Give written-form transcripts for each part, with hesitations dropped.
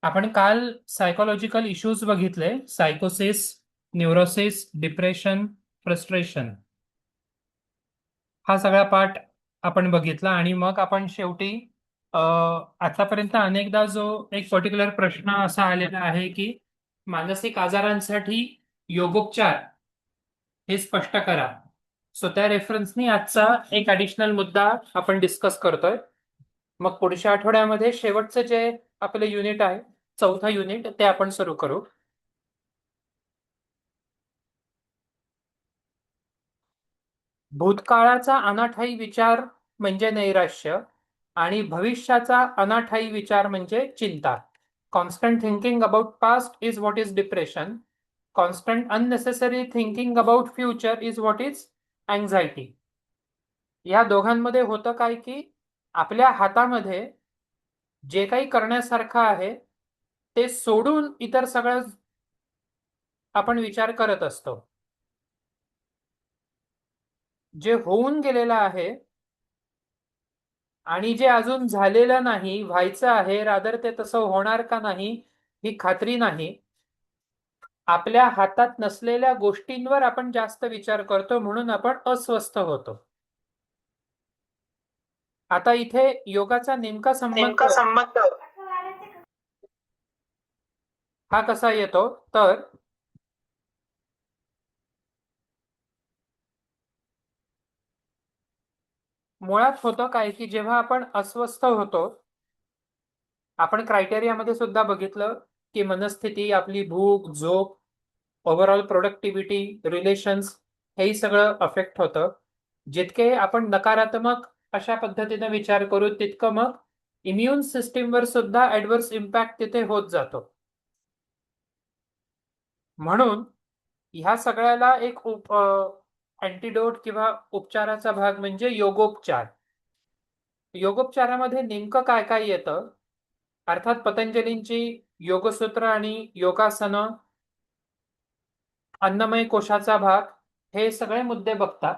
आपण काल psychological issues बघितले. सायकोसिस, न्यूरोसिस, डिप्रेशन, फ्रस्ट्रेशन, हा सगळा पाठ आपण बघितला. आणि मग आपण शेवटी आतापर्यंत अनेकदा जो एक पर्टिक्युलर प्रश्न असा आलेला आहे की मानसिक आजारांसाठी योगोपचार हे स्पष्ट करा. सो त्या रेफरन्सनी आजचा एक ॲडिशनल मुद्दा आपण डिस्कस करतोय. मग पुढच्या आठवड्यामध्ये शेवटचं जे आपलं युनिट आहे, चौथं युनिट, ते आपण सुरू करू. भूतकाळाचा अनाठायी विचार म्हणजे नैराश्य आणि भविष्याचा अनाठायी विचार म्हणजे चिंता. Constant thinking about past is what is depression. Constant unnecessary thinking about future is what is anxiety. या दोघांमध्ये होतं काय की आपल्या हातामध्ये जे काही करण्यासारखं आहे ते सोडून इतर सगळं आपण विचार करत असतो. जे होऊन गेलेलं आहे आणि जे अजून झालेलं नाही, व्हायचं आहे, रादर ते तसं होणार का नाही ही खात्री नाही. आपल्या हातात नसलेल्या गोष्टींवर आपण जास्त विचार करतो, म्हणून आपण अस्वस्थ होतो. आता इथे योगाचा नेमका संबंध नेमका संबंध हा कसा येतो, तर मुळात होतं काय की जेव्हा आपण अस्वस्थ होतो, आपण क्रायटेरियामध्ये सुद्धा बघितलं की मनस्थिती, आपली भूक, झोप, ओव्हरऑल प्रोडक्टिव्हिटी, रिलेशन्स, हेही सगळं अफेक्ट होतं. जितके आपण नकारात्मक अशा पद्धतीने विचार करू तितकं मग इम्युन सिस्टीमवर सुद्धा ऍडव्हर्स इम्पॅक्ट तिथे होत जातो. म्हणून ह्या सगळ्याला एक अँटीडोट किंवा उपचाराचा भाग म्हणजे योगोपचार. योगोपचारामध्ये नेमकं काय काय येतं, अर्थात पतंजलींची योगसूत्र आणि योगासनं, अन्नमय कोशाचा भाग, हे सगळे मुद्दे बघतात.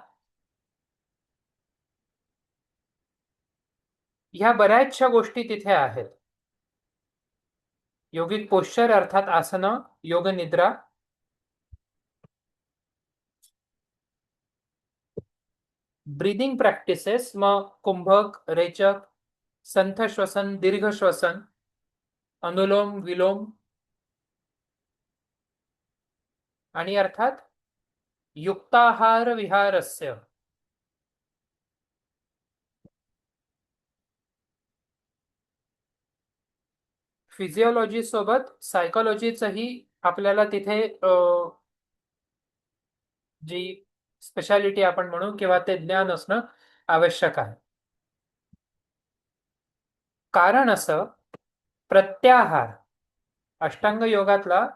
ह्या बऱ्याचशा गोष्टी तिथे आहेत. योगिक पोश्चर अर्थात आसनं, योग निद्रा, ब्रीदिंग प्रॅक्टिसेस, मग कुंभक, रेचक, संथ श्वसन, दीर्घ श्वसन, अनुलोम विलोम, आणि अर्थात युक्ताहार विहारस्य. फिजिओलॉजी सोबत सायकोलॉजीचंही आपल्याला तिथे जी स्पेशालिटी आपण म्हणू किंवा ते ज्ञान असणं आवश्यक आहे. कारण असं, प्रत्याहार अष्टांग योगातला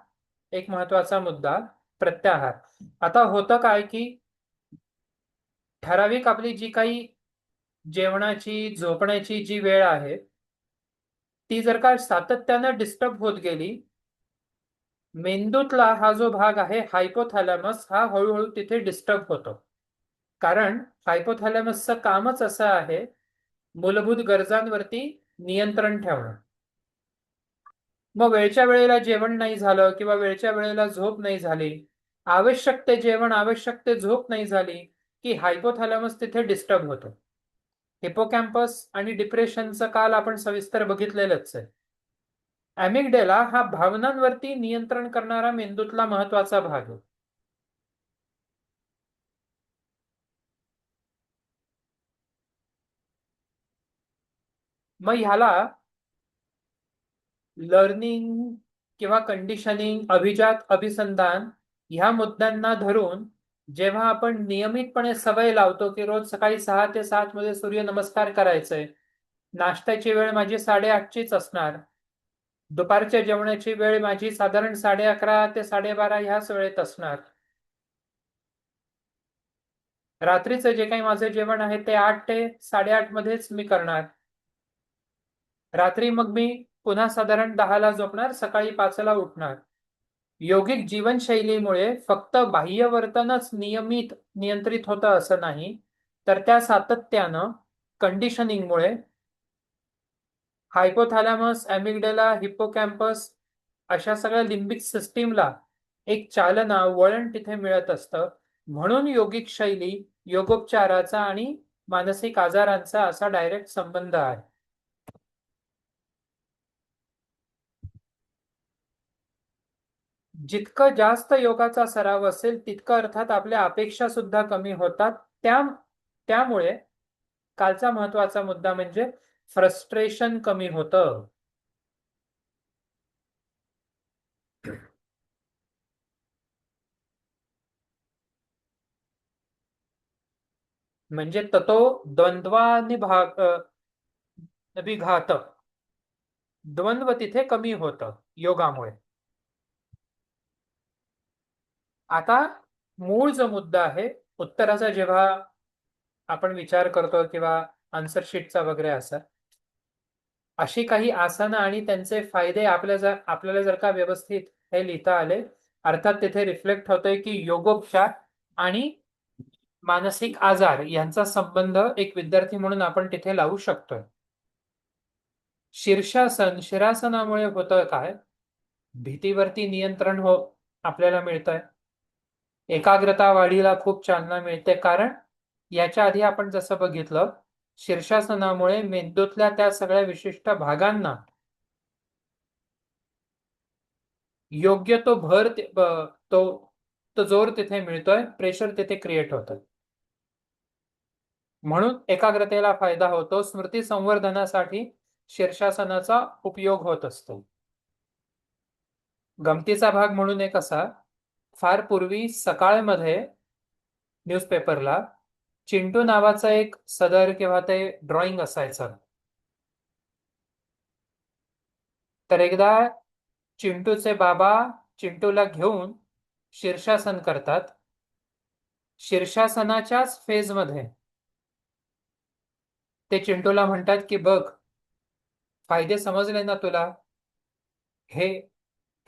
एक महत्वाचा मुद्दा, प्रत्याहार. आता होतं काय की ठराविक आपली जी काही जेवणाची, झोपण्याची जी वेळ आहे ती जर का सातत्यानं डिस्टर्ब होत गेली, मेंदूतला हा जो भाग आहे हायपोथॅलॅमस, हा हळूहळू तिथे डिस्टर्ब होतो. कारण हायपोथॅलॅमसचं कामच असं आहे मूलभूत गरजांवरती नियंत्रण ठेवणं. मग वेळच्या वेळेला जेवण नाही झालं किंवा वेळच्या वेळेला झोप नाही झाली, आवश्यक ते जेवण, आवश्यक ते झोप नाही झाली, की हायपोथॅलॅमस तिथे डिस्टर्ब होतो. हिपोकॅम्पस आणि डिप्रेशनचं काल आपण सविस्तर बघितलेलंच आहे. अॅमिगडेला हा भावनांवरती नियंत्रण करणारा मेंदूतला महत्वाचा भाग आहे. मग ह्याला लर्निंग किंवा कंडिशनिंग, अभिजात, अभिसंधान ह्या मुद्द्यांना धरून जेव्हा आपण नियमितपणे सवय लावतो की रोज सकाळी 6 ते 7 मध्ये सूर्यनमस्कार करायचंय, नाश्त्याची वेळ माझी 8:30चीच असणार, दुपारच्या जेवणाची वेळ माझी साधारण 11:30 ते 12:30 ह्याच वेळेत असणार, रात्रीचं जे काही माझं जेवण आहे ते 8 ते 8:30 मध्येच मी करणार, रात्री मग मी पुन्हा साधारण 10ला झोपणार, सकाळी 5ला उठणार. योगिक जीवनशैलीमुळे फक्त बाह्य वर्तनच नियमित, नियंत्रित होतं असं नाही, तर त्या सातत्यानं कंडिशनिंगमुळे हायपोथॅलॅमस, ॲमिग्डला, हिप्पोकॅम्पस अशा सगळ्या लिम्बिक सिस्टीमला एक चालना, वळण तिथे मिळत असतं. म्हणून योगिक शैली, योगोपचाराचा आणि मानसिक आजारांचा असा डायरेक्ट संबंध आहे. जितकं जास्त योगाचा सराव असेल तितकं अर्थात आपल्या अपेक्षा सुद्धा कमी होतात. त्या त्यामुळे कालचा महत्वाचा मुद्दा म्हणजे फ्रस्ट्रेशन कमी होतं. म्हणजे ततो द्वंद्वानि विघात, द्वंद्व तिथे कमी होतं योगामुळे. आता मूळ जो मुद्दा आहे उत्तराचा, जेव्हा आपण विचार करतो किंवा आन्सर शीटचा वगैरे असा, अशी काही आसनं आणि त्यांचे फायदे आपल्याला जर का व्यवस्थित हे लिहिता आले, अर्थात तिथे रिफ्लेक्ट होतंय की योगोपचार आणि मानसिक आजार यांचा संबंध एक विद्यार्थी म्हणून आपण तिथे लावू शकतोय. शीर्षासन, शिरासनामुळे होतं काय? भीतीवरती नियंत्रण आपल्याला मिळतंय. एकाग्रता वाढीला खूप चालना मिळते, कारण याच्या आधी आपण जसं बघितलं, शीर्षासनामुळे मेंदूतल्या त्या सगळ्या विशिष्ट भागांना योग्य तो भर तो तो जोर तिथे मिळतोय, प्रेशर तिथे क्रिएट होतं. म्हणून एकाग्रतेला फायदा होतो. स्मृती संवर्धनासाठी शीर्षासनाचा उपयोग होत असतो. गमतीचा भाग म्हणून एक असा, फार पूर्वी सकाळमध्ये न्यूजपेपरला चिंटू नावाचं एक सदर किंवा ते ड्रॉइंग असायचं. तर एकदा चिंटूचे बाबा चिंटूला घेऊन शीर्षासन करतात. शीर्षासनाच्याच फेजमध्ये ते चिंटूला म्हणतात की बघ, फायदे समजले ना तुला? हे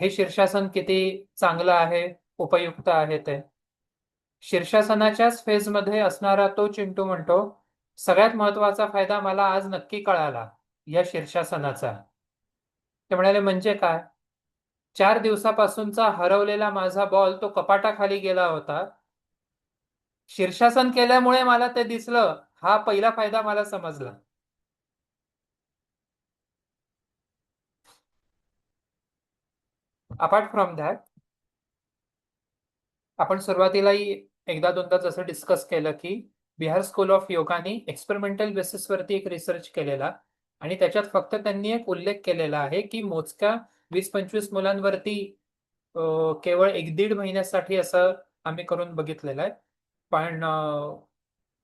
हे शीर्षासन किती चांगलं आहे, उपयुक्त आहे ते. शीर्षासनाच्याच फेजमध्ये असणारा तो चिंटू म्हणतो, सगळ्यात महत्वाचा फायदा मला आज नक्की कळाला या शीर्षासनाचा. ते म्हणाले, म्हणजे काय? 4 दिवसापासूनचा हरवलेला माझा बॉल तो कपाटाखाली गेला होता. शीर्षासन केल्यामुळे मला ते दिसलं. हा पहिला फायदा मला समजला. अपार्ट फ्रॉम दॅट, आपण सुरुवातीलाही एकदा दोनदा जसं डिस्कस केलं की बिहार स्कूल ऑफ योगाने एक्सपेरिमेंटल बेसिसवरती एक रिसर्च केलेला, आणि त्याच्यात फक्त त्यांनी एक उल्लेख केलेला आहे की मोजक्या 20-25 मुलांवरती केवळ 1-1.5 महिन्यासाठी असं आम्ही करून बघितलेलं आहे. पण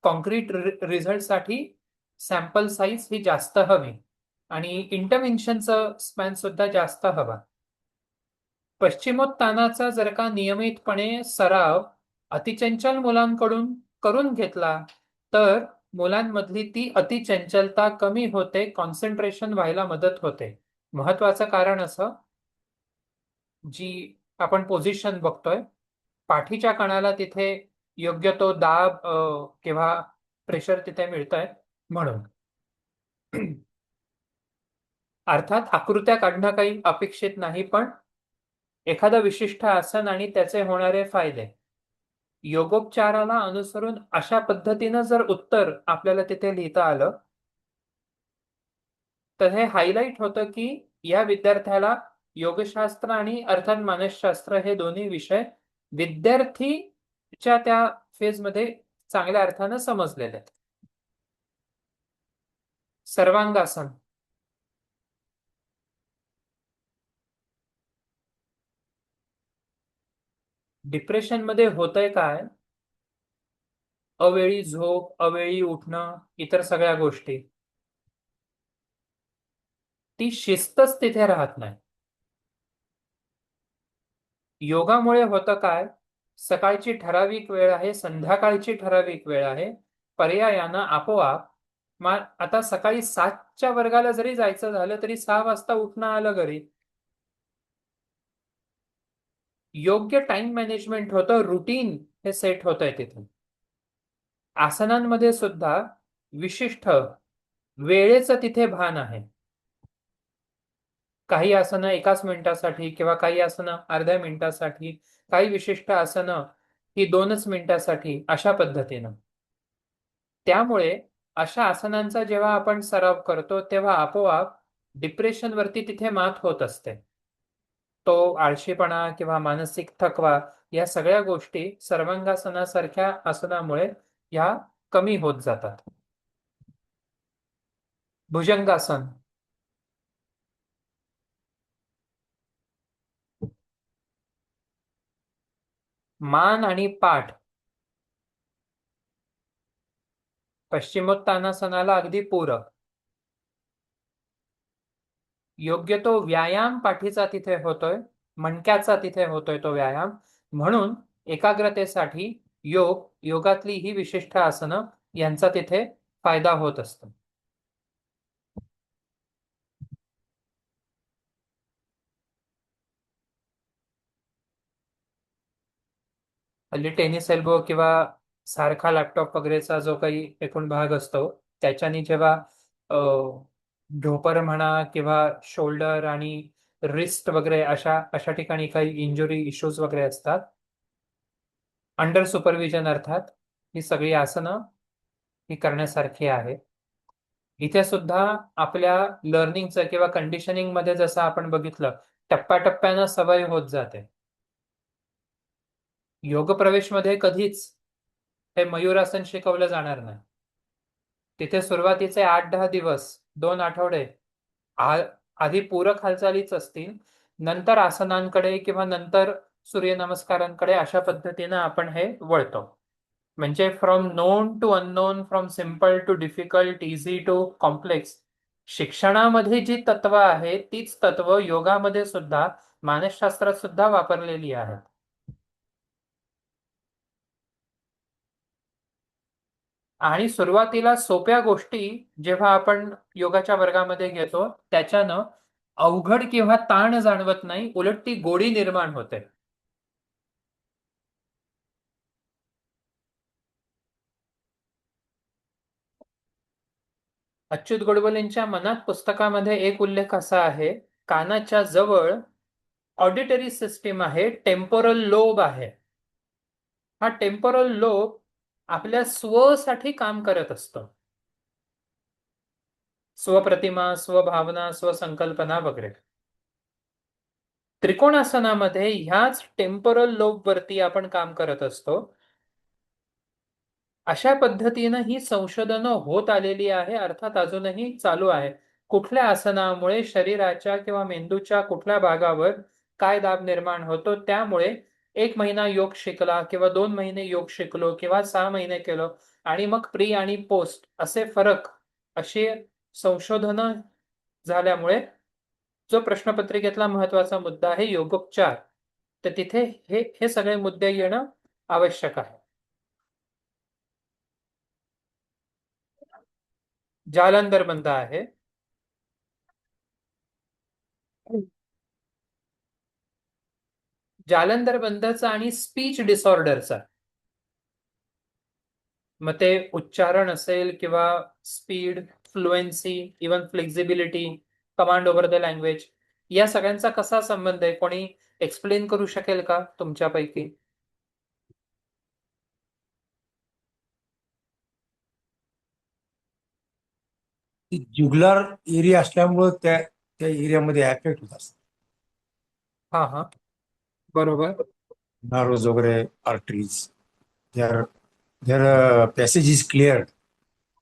कॉन्क्रीट रिझल्टसाठी सॅम्पल साईज ही जास्त हवी आणि इंटरव्हेन्शनचं स्पॅन सुद्धा जास्त हवा. पश्चिमोत्तानाचा जर का नियमितपणे सराव अतिचंचल मुलांकडून करून घेतला तर मुलांमधली ती अतिचंचलता कमी होते, कॉन्सन्ट्रेशन व्हायला मदत होते. महत्वाचं कारण असं, जी आपण पोझिशन बघतोय, पाठीच्या कणाला तिथे योग्य तो दाब किंवा प्रेशर तिथे मिळतंय म्हणून. अर्थात आकृत्या काढणं काही अपेक्षित नाही, पण एखादं विशिष्ट आसन आणि त्याचे होणारे फायदे योगोपचाराला अनुसरून अशा पद्धतीनं जर उत्तर आपल्याला तिथे लिहिता आलं तर हे हायलाइट होतं की या विद्यार्थ्याला योगशास्त्र आणि अर्थात मानसशास्त्र हे दोन्ही विषय विद्यार्थीच्या त्या फेजमध्ये चांगल्या अर्थानं समजलेले आहेत. सर्वांगासन. डिप्रेशनमध्ये होतंय काय? अवेळी झोप, अवेळी उठणं, इतर सगळ्या गोष्टी, ती शिस्तच तिथे राहत नाही. योगामुळे होतं काय? सकाळची ठराविक वेळ आहे, संध्याकाळची ठराविक वेळ आहे, पर्यायानं आपोआप आता सकाळी 7च्या वर्गाला जरी जायचं झालं तरी 6 वाजता उठणं आलं घरी. योग्य टाइम मॅनेजमेंट होतं, रुटीन हे सेट होत आहे तिथे. आसनांमध्ये सुद्धा विशिष्ट वेळेचं तिथे भान आहे. काही आसनं एकाच मिनिटासाठी किंवा काही आसनं अर्ध्या मिनिटासाठी, काही विशिष्ट आसनं ही 2च मिनिटासाठी, अशा पद्धतीनं. त्यामुळे अशा आसनांचा जेव्हा आपण सराव करतो तेव्हा आपोआप डिप्रेशनवरती तिथे मात होत असते. तो आळशीपणा किंवा मानसिक थकवा या सगळ्या गोष्टी सर्वांगासनासारख्या आसनामुळे ह्या कमी होत जातात. भुजंगासन. मान आणि पाठ पश्चिमोत्तानासनाला अगदी पूरक. योग्य तो व्यायाम पाठीचा तिथे होतोय, मणक्याचा तिथे होतोय तो व्यायाम. म्हणून एकाग्रतेसाठी योगातली ही विशिष्ट आसनं यांचा तिथे फायदा होत असतो. हल्ली टेनिस एल्बो किंवा सारखा लॅपटॉप वगैरेचा जो काही एकूण भाग असतो त्याच्याने जेव्हा ढोपर म्हणा किंवा शोल्डर आणि रिस्ट वगैरे अशा अशा ठिकाणी काही इंजुरी इश्यूज वगैरे असतात, अंडर सुपरविजन अर्थात ही सगळी आसनं ही करण्यासारखी आहे. इथे सुद्धा आपल्या लर्निंगचं किंवा कंडिशनिंग मध्ये जसं आपण बघितलं, टप्प्याटप्प्यानं सवय होत जाते. योग प्रवेश मध्ये कधीच हे मयूरासन शिकवलं जाणार नाही. तिथे सुरुवातीचे 8-10 दिवस, 2 आठवडे आ- आधी पूरक हालचालीच असतील, नंतर आसनांकडे किंवा नंतर सूर्यनमस्कारांकडे अशा पद्धतीनं आपण हे वळतो. म्हणजे from known to unknown, from simple to difficult, easy to complex. शिक्षणामध्ये जी तत्व आहेत तीच तत्व योगामध्ये सुद्धा, मानसशास्त्रात सुद्धा वापरलेली आहेत. आणि सुरुवातीला सोप्या गोष्टी जेव्हा आपण योगाच्या वर्गामध्ये घेतो त्याच्यानं अवघड किंवा ताण जाणवत नाही, उलट ती गोडी निर्माण होते. अच्युत गोडबोलेंच्या मनात पुस्तकामध्ये एक उल्लेख असा आहे, कानाच्या जवळ ऑडिटरी सिस्टीम आहे, टेम्पोरल लोब आहे. हा टेम्पोरल लोब आपल्या स्वसाठी काम करत असतो. स्वप्रतिमा, स्वभावना, स्वसंकल्पना वगैरे. त्रिकोणासनामध्ये ह्याच टेम्पोरल लोब वरती आपण काम करत असतो. अशा पद्धतीनं ही संशोधनं होत आलेली आहे, अर्थात अजूनही चालू आहे. कुठल्या आसनामुळे शरीराच्या किंवा मेंदूच्या कुठल्या भागावर काय दाब निर्माण होतो, त्यामुळे 1 महिना योग शिकला किंवा 2 महिने योग शिकलो किंवा 6 महिने केलो आणि मग प्री आणि पोस्ट असे फरक, अशी संशोधनं झाल्यामुळे जो प्रश्नपत्रिकेतला महत्वाचा मुद्दा आहे योगोपचार, तर तिथे हे हे सगळे मुद्दे येणं आवश्यक आहे. जालंधर बंद आहे. जालंधर बंदचा आणि स्पीच डिसऑर्डरचा, मग ते उच्चारण असेल किंवा speed, fluency, even flexibility, command over the language, या सगळ्यांचा कसा संबंध आहे? कोणी एक्सप्लेन करू शकेल का तुमच्यापैकी? ज्युगुलर एरिया असल्यामुळं त्या त्या एरियामध्ये ऍफेक्ट होत असतात. हा हा, बरोबर. नर्व्स वगैरे, arteries, there there passage is clear.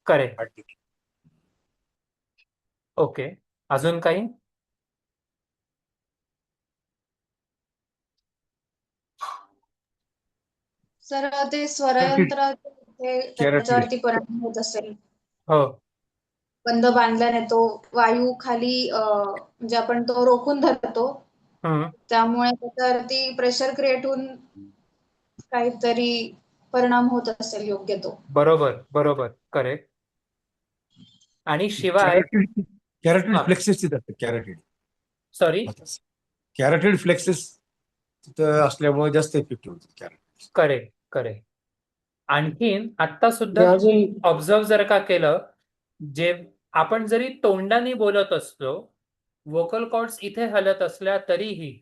Correct. Okay. अजून काही? सर ते स्वरयंत्र ते कॅरेटिड. त्याच्यावरती परिणाम होत असेल. हो. बंद बांधल्याने तो वायू खाली म्हणजे आपण तो रोखून धरतो, हम्म. त्यामुळे त्याच्यावरती प्रेशर क्रिएट होऊन काहीतरी परिणाम होत असेल योग्य तो. बरोबर बरोबर, करेक्ट. आणि शिवाय कॅरेटिड कॅरेटिड हा, फ्लेक्सेस तिथं असतात. कॅरेटिड सॉरी. कॅरेटिड फ्लेक्सेस तिथं असल्यामुळे जास्त इफेक्टिव्ह होतात कॅरेटिड. Correct correct. आणखीन आता सुद्धा अजून ऑब्झर्व जर का केलं, जे आपण जरी तोंडाने बोलत असलो, व्होकल कॉर्ड्स इथे हलत असल्या तरीही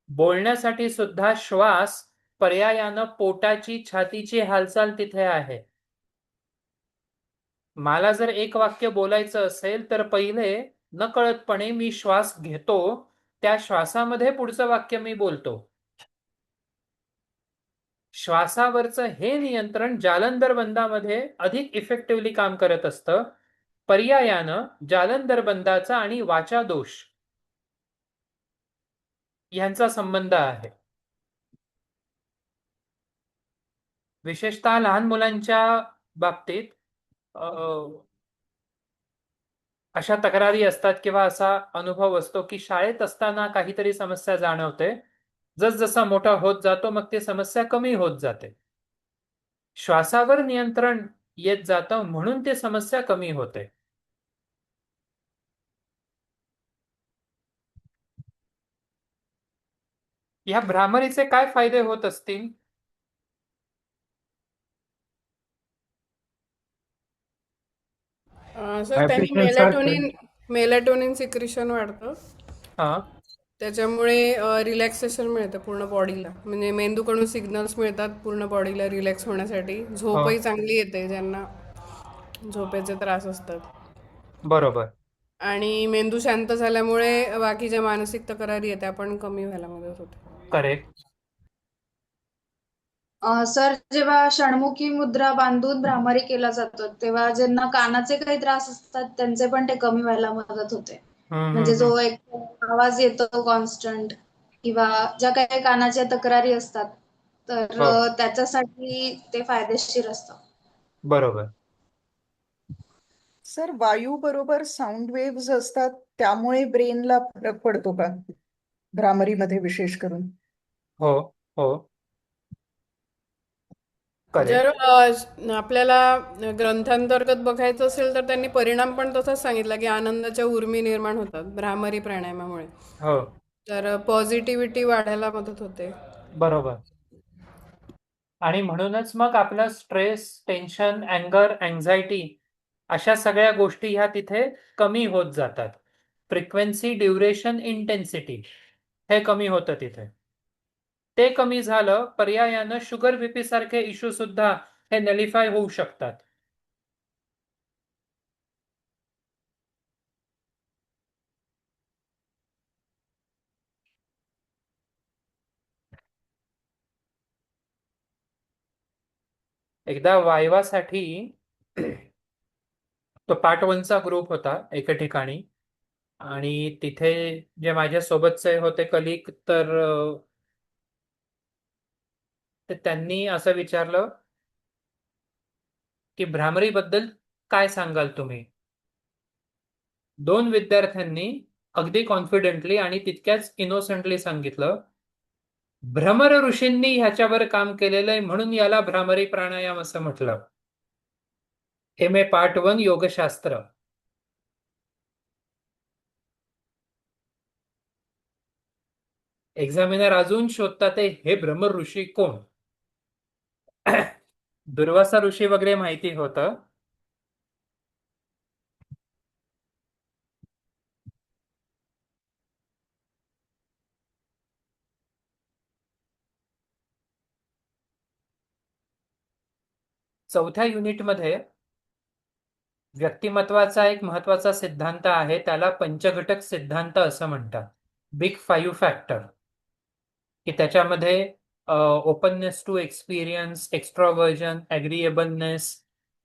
बोलण्यासाठी सुद्धा श्वास पर्यायानं पोटाची छातीची हालचाल तिथे आहे. मला जर एक वाक्य बोलायचं असेल तर पहिले नकळतपणे मी श्वास घेतो, त्या श्वासामध्ये पुढचं वाक्य मी बोलतो. श्वासावरचं हे नियंत्रण जालंधर बंदामध्ये अधिक इफेक्टिव्हली काम करत असतं. पर्यायानं जालंधर बंदाचा आणि वाचा दोष यांचा संबंध आहे. विशेषतः लहान मुलांच्या बाबतीत अशा तक्रारी असतात किंवा असा अनुभव असतो की शाळेत असताना काहीतरी समस्या जाणवते, जसजसा मोठा होत जातो मग ती समस्या कमी होत जाते. श्वासावर नियंत्रण येत जातं म्हणून ती समस्या कमी होते. या भ्रामरीचे काय फायदे होत असतील? सर त्यांनी Vibration सारखं. मेलॅटोनिन सिक्रिशन वाढतं. हा त्याच्यामुळे रिलॅक्सेशन मिळतं पूर्ण बॉडीला, म्हणजे मेंदूकडून सिग्नल्स मिळतात पूर्ण बॉडीला रिलॅक्स होण्यासाठी. झोपही चांगली येते ज्यांना झोपेचे त्रास असतात. बरोबर. आणि मेंदू शांत झाल्यामुळे बाकीच्या मानसिक तक्रारी आहेत त्या पण कमी व्हायला मदत होते. करेक्ट. सर, जेव्हा षण्मुखी मुद्रा बांधून भ्रामरी केला जातो तेव्हा ज्यांना कानाचे काही त्रास असतात त्यांचे पण ते कमी व्हायला मदत होते. म्हणजे जो एक आवाज येतो कॉन्स्टंट किंवा ज्या काही कानाच्या तक्रारी असतात तर हो. त्याच्यासाठी ते फायदेशीर असतं. बरोबर. सर, वायू बरोबर साऊंड वेव्स असतात त्यामुळे ब्रेनला फरक पडतो का भ्रामरीमध्ये विशेष करून? हो हो जर करेक्ट. आपल्याला ग्रंथांतर्गत बघायचं असेल तर त्यांनी परिणाम पण तसाच सांगितला की आनंदाच्या उर्मी निर्माण होतात भ्रामरी प्राणायामामुळे. हो तर पॉझिटिव्हिटी वाढायला मदत होते. बरोबर. आणि म्हणूनच मग आपलं स्ट्रेस, टेन्शन, अँगर, अँझायटी अशा सगळ्या गोष्टी ह्या तिथे कमी होत जातात. फ्रिक्वेन्सी, ड्युरेशन, इंटेन्सिटी हे कमी होतं तिथे. ते कमी झालं पर्यायानं शुगर बीपी सारखे इश्यू सुद्धा हे नलिफाय होऊ शकतात. एकदा वायवासाठी तो पार्ट 1चा ग्रुप होता एके ठिकाणी आणि तिथे जे माझ्या सोबतचे होते कलिग तर त्यांनी असं विचारलं की भ्रामरीबद्दल काय सांगाल तुम्ही. 2 विद्यार्थ्यांनी अगदी कॉन्फिडेंटली आणि तितक्याच इनोसंटली सांगितलं, भ्रमर ऋषींनी ह्याच्यावर काम केलेलं म्हणून याला भ्रामरी प्राणायाम असं म्हटलं. MA पार्ट 1 योगशास्त्र. एक्झामिनर अजून शोधतात हे भ्रमर ऋषी कोण. दुर्वासा ऋषी वगैरे माहिती होतं. चौथ्या युनिटमध्ये व्यक्तिमत्वाचा एक महत्वाचा सिद्धांत आहे, त्याला पंचघटक सिद्धांत असं म्हणतात. बिग 5 फॅक्टर, की त्याच्यामध्ये ओपननेस टू एक्सपिरियन्स, एक्स्ट्रोव्हर्जन, ॲग्रीएबलनेस,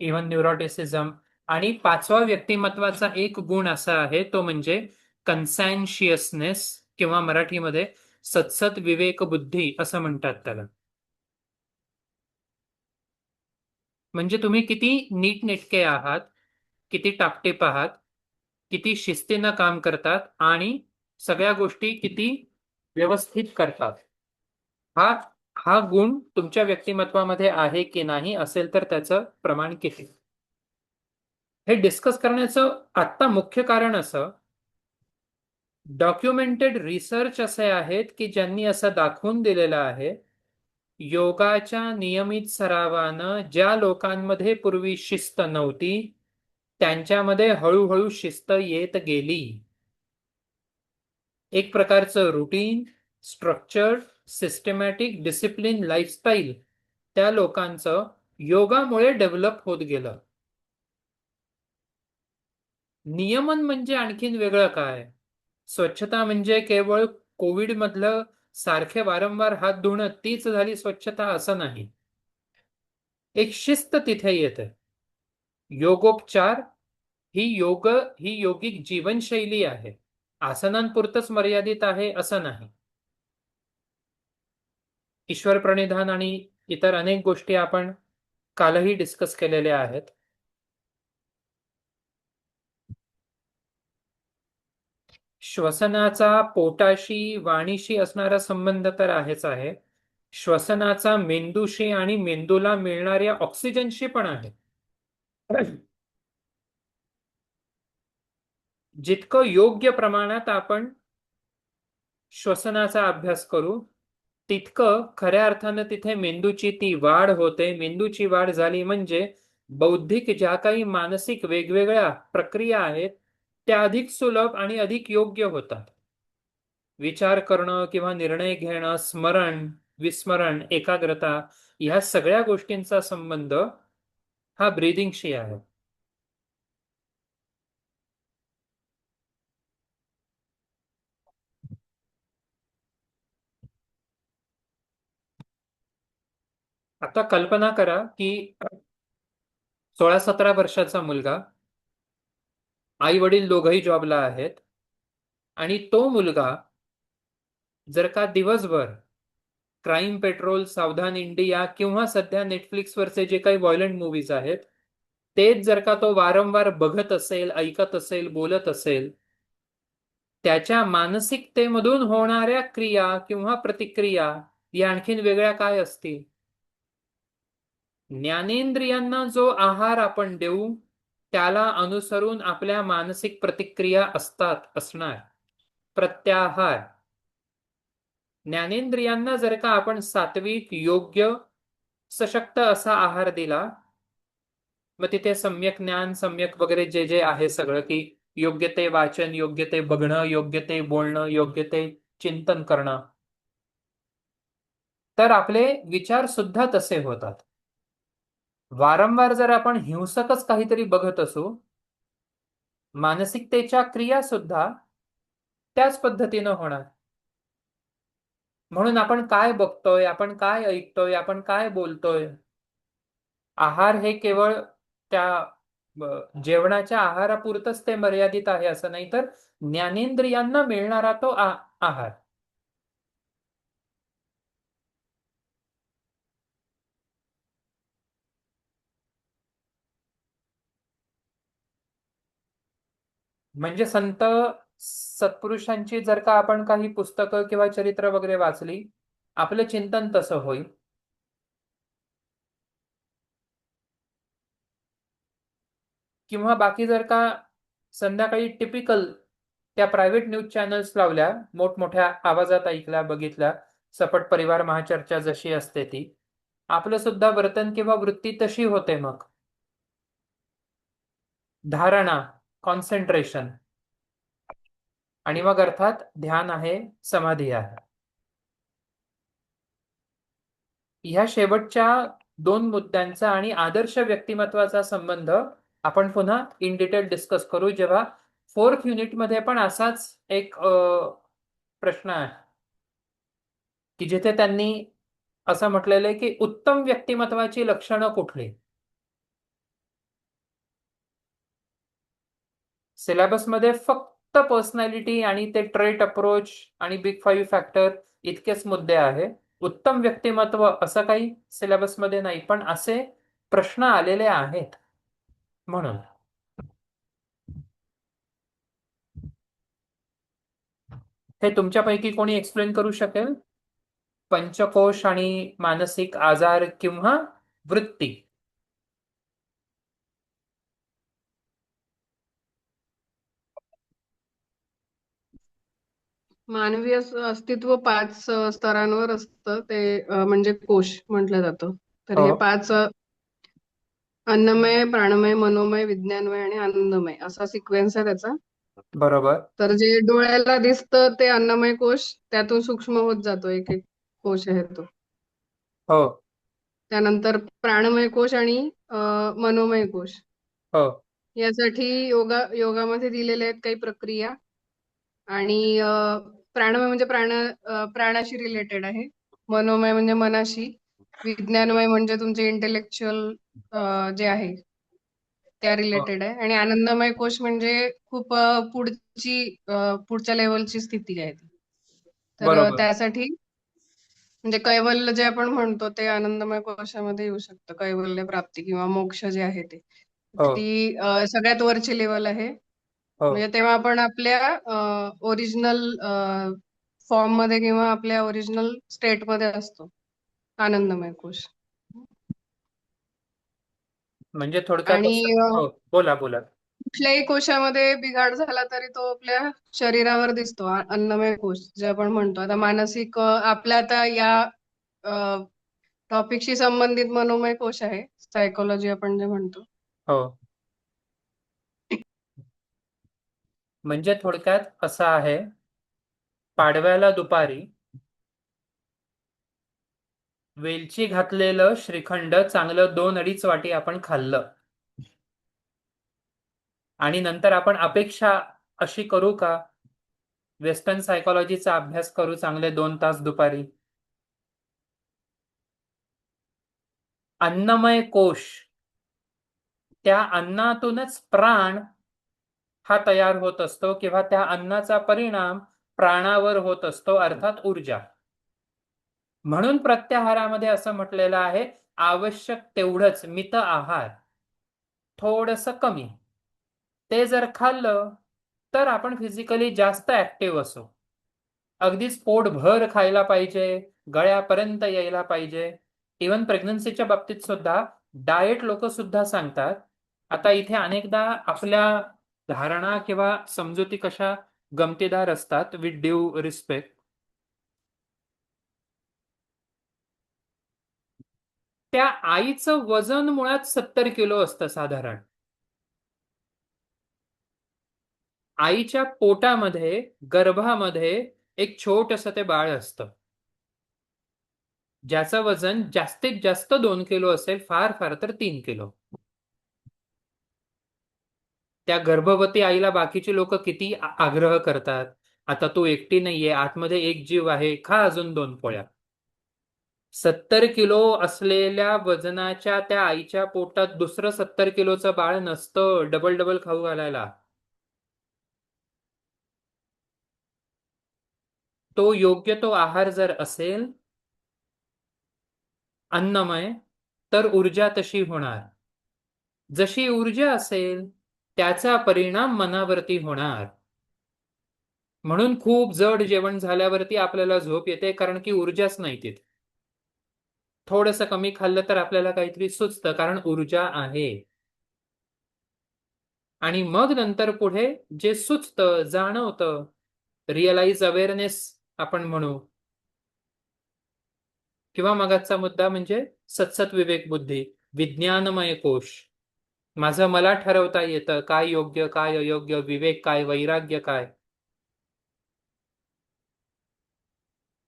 इव्हन न्यूरोटिसिझम आणि 5वा व्यक्तिमत्वाचा एक गुण असा आहे तो म्हणजे कन्सॅन्शियसनेस किंवा मराठीमध्ये सत्सद विवेक बुद्धी असं म्हणतात त्याला. म्हणजे तुम्ही किती नीटनेटके आहात, किती टापटीप आहात, किती शिस्तीनं काम करतात आणि सगळ्या गोष्टी किती व्यवस्थित करतात. हा हा गुण तुमच्या व्यक्तिमत्वामध्ये आहे की नाही, असेल तर त्याचं प्रमाण किती. हे डिस्कस करण्याचं आत्ता मुख्य कारण असं, डॉक्युमेंटेड रिसर्च असे आहेत की ज्यांनी असं दाखवून दिलेलं आहे, योगाच्या नियमित सरावानं ज्या लोकांमध्ये पूर्वी शिस्त नव्हती त्यांच्यामध्ये हळूहळू शिस्त येत गेली. एक प्रकारचं routine, structured, systematic, discipline lifestyle त्या लोकांचं योगामुळे डेव्हलप होत गेलं. नियमन म्हणजे आणखीन वेगळं काय? स्वच्छता म्हणजे केवळ कोविड मधलं सारखे वारंवार हात धुणं तीच झाली स्वच्छता असं नाही. एक शिस्त तिथे येते. योगोपचार ही योगिक जीवनशैली आहे. आसनांपुरतच मर्यादित आहे असं नाही. ईश्वर प्रणिधान आणि इतर अनेक गोष्टी आपण कालही डिस्कस केलेल्या आहेत. श्वसनाचा पोटाशी वाणीशी असणारा संबंध तर आहेच आहे. श्वसनाचा मेंदूशी आणि मेंदूला मिळणाऱ्या ऑक्सिजनशी पण आहे. जितकं योग्य प्रमाणात आपण श्वसनाचा अभ्यास करू तितकं खऱ्या अर्थानं तिथे मेंदूची ती वाढ होते. मेंदूची वाढ झाली म्हणजे बौद्धिक ज्या काही मानसिक वेगवेगळ्या प्रक्रिया आहेत त्या अधिक सुलभ आणि अधिक योग्य होतात. विचार करणं किंवा निर्णय घेणं, स्मरण, विस्मरण, एकाग्रता ह्या सगळ्या गोष्टींचा संबंध हा ब्रीदिंगशी आहे. आता कल्पना करा की 16-17 वर्षाचा मुलगा, आई वडील दोघंही जॉबला आहेत आणि तो मुलगा जर का दिवसभर क्राईम पेट्रोल, सावधान इंडिया किंवा सध्या नेटफ्लिक्सवरचे जे काही व्हायलंट मूवीज आहेत तेच जर का तो वारंवार बघत असेल, ऐकत असेल, बोलत असेल, त्याच्या मानसिकतेमधून होणाऱ्या क्रिया किंवा प्रतिक्रिया या आणखीन वेगळ्या काय असतील? ज्ञानेंद्रियांना जो आहार आपण देऊ त्याला अनुसरून आपल्या मानसिक प्रतिक्रिया असणार. प्रत्याहार. ज्ञानेंद्रियांना जर का आपण सात्विक, योग्य, सशक्त असा आहार दिला मग तिथे सम्यक ज्ञान, सम्यक वगैरे जे जे आहे सगळं की योग्य ते वाचन, योग्य ते बघणं, योग्य ते बोलणं, योग्य ते चिंतन करणं, तर आपले विचार सुद्धा तसे होतात. वारंवार जर आपण हिंसकच काहीतरी बघत असू मानसिकतेच्या क्रिया सुद्धा त्याच पद्धतीनं होणार. म्हणून आपण काय बघतोय, आपण काय ऐकतोय, आपण काय बोलतोय, आहार हे केवळ त्या जेवणाच्या आहारापुरतच ते मर्यादित आहे असं नाही, तर ज्ञानेंद्रियांना मिळणारा तो आहार. म्हणजे संत सत्पुरुषांची जर का आपण काही पुस्तकं किंवा चरित्र वगैरे वाचली आपलं चिंतन तसं होईल. किंवा बाकी जर का संध्याकाळी टिपिकल त्या प्रायव्हेट न्यूज चॅनल्स लावल्या, मोठमोठ्या आवाजात ऐकल्या, बघितल्या, सपट परिवार महाचर्चा जशी असते ती, आपलं सुद्धा वर्तन किंवा वृत्ती तशी होते. मग धारणा, कॉन्सन्ट्रेशन आणि मग अर्थात ध्यान आहे, समाधी आहे. ह्या शेवटच्या 2 मुद्द्यांचा आणि आदर्श व्यक्तिमत्वाचा संबंध आपण पुन्हा इन डिटेल डिस्कस करू जेव्हा 4th युनिटमध्ये पण असाच एक प्रश्न आहे की जिथे त्यांनी असं म्हटलेलं आहे की उत्तम व्यक्तिमत्वाची लक्षणं कुठली. सिलेबसमध्ये फक्त पर्सनॅलिटी आणि ते ट्रेट अप्रोच आणि बिग 5 फॅक्टर इतकेच मुद्दे आहे. उत्तम व्यक्तिमत्व असं काही सिलेबसमध्ये नाही, पण असे प्रश्न आलेले आहेत. म्हणून हे तुमच्यापैकी कोणी एक्सप्लेन करू शकेल? पंचकोश आणि मानसिक आजार किंवा वृत्ती. मानवी अस्तित्व 5 स्तरांवर असतं ते म्हणजे कोश म्हटलं जातं. तर हे हो. 5 अन्नमय, प्राणमय, मनोमय, विज्ञानमय आणि आनंदमय असा सिक्वेन्स आहे त्याचा. बरोबर. तर जे डोळ्याला दिसतं ते अन्नमय कोश, त्यातून सूक्ष्म होत जातो एक एक कोश आहे तो. हो. त्यानंतर प्राणमय कोश आणि मनोमय कोश. हो. यासाठी योगामध्ये दिलेल्या आहेत काही प्रक्रिया. आणि प्राणमय म्हणजे प्राणाशी रिलेटेड आहे. मनोमय म्हणजे मनाशी. विज्ञानमय म्हणजे तुमचे इंटेलेक्च्युअल जे आहे त्या हो. रिलेटेड आहे. आणि आनंदमय कोश म्हणजे खूप पुढच्या लेवलची स्थिती आहे ती. तर बरोबर. त्यासाठी म्हणजे कैवल्य जे आपण म्हणतो ते आनंदमय कोशामध्ये येऊ शकतं. कैवल्य प्राप्ती किंवा मोक्ष जे आहे ते. हो. ती सगळ्यात वरची लेवल आहे. हो. म्हणजे तेव्हा आपण आपल्या ओरिजिनल फॉर्म मध्ये किंवा आपल्या ओरिजिनल स्टेट मध्ये असतो. आनंदमय कोश. म्हणजे थोडक्यात आणि असं. हो, बोला बोला. कुठल्याही कोशामध्ये बिघाड झाला तरी तो आपल्या शरीरावर दिसतो. अन्नमय कोश जे आपण म्हणतो. आता मानसिक आपल्या आता या टॉपिकशी संबंधित मनोमय कोश आहे. सायकोलॉजी आपण जे म्हणतो. हो. म्हणजे थोडक्यात असं आहे, पाडव्याला दुपारी वेलची घातलेलं श्रीखंड चांगलं 2-2.5 वाटी आपण खाल्लं आणि नंतर आपण अपेक्षा अशी करू का वेस्टर्न सायकोलॉजीचा अभ्यास करू चांगले 2 तास दुपारी? अन्नमय कोश, त्या अन्नातूनच प्राण हा तयार होत असतो किंवा त्या अन्नाचा परिणाम प्राणावर होत असतो, अर्थात ऊर्जा. म्हणून प्रत्याहारामध्ये असं म्हटलेलं आहे, आवश्यक तेवढंच मित आहार, थोडस कमी. ते जर खाल्लं तर आपण फिजिकली जास्त ऍक्टिव्ह असू. अगदीच पोटभर खायला पाहिजे, गळ्यापर्यंत यायला पाहिजे. इवन प्रेग्नन्सीच्या बाबतीत सुद्धा डाएट लोक सुद्धा सांगतात. आता इथे अनेकदा आपल्या धारणा किंवा समजुती कशा गमतीदार असतात, विथ ड्यू रिस्पेक्ट. त्या आईचं वजन मुळात 70 किलो असतं साधारण. आईच्या पोटामध्ये, गर्भामध्ये एक छोटंसं ते बाळ असतं, ज्याचं वजन जास्तीत जास्त 2 किलो असेल, फार फार तर 3 किलो. त्या गर्भवती आईला बाकीची लोक किती आग्रह करतात, आता तू एकटी नाहीये, आतमध्ये एक जीव आहे, खा अजून 2 पोळ्या. 70 किलो असलेल्या वजनाच्या त्या आईच्या पोटात दुसरं 70 किलोचं बाळ नसतं डबल डबल खाऊ घालायला. तो योग्य तो आहार जर असेल अन्नमय, तर ऊर्जा तशी होणार. जशी ऊर्जा असेल त्याचा परिणाम मनावरती होणार. म्हणून खूप जड जेवण झाल्यावरती आपल्याला झोप येते, कारण की ऊर्जाच नाही तिथे. थोडंसं कमी खाल्लं तर आपल्याला काहीतरी सुचतं, कारण ऊर्जा आहे. आणि मग नंतर पुढे जे सुचतं, जाणवतं, रिअलाइज अवेअरनेस आपण म्हणू, किंवा मगाचा मुद्दा म्हणजे सत्सत विवेक बुद्धी, विज्ञानमय कोश. माझं मला ठरवता येतं काय योग्य काय अयोग्य, विवेक काय, वैराग्य काय.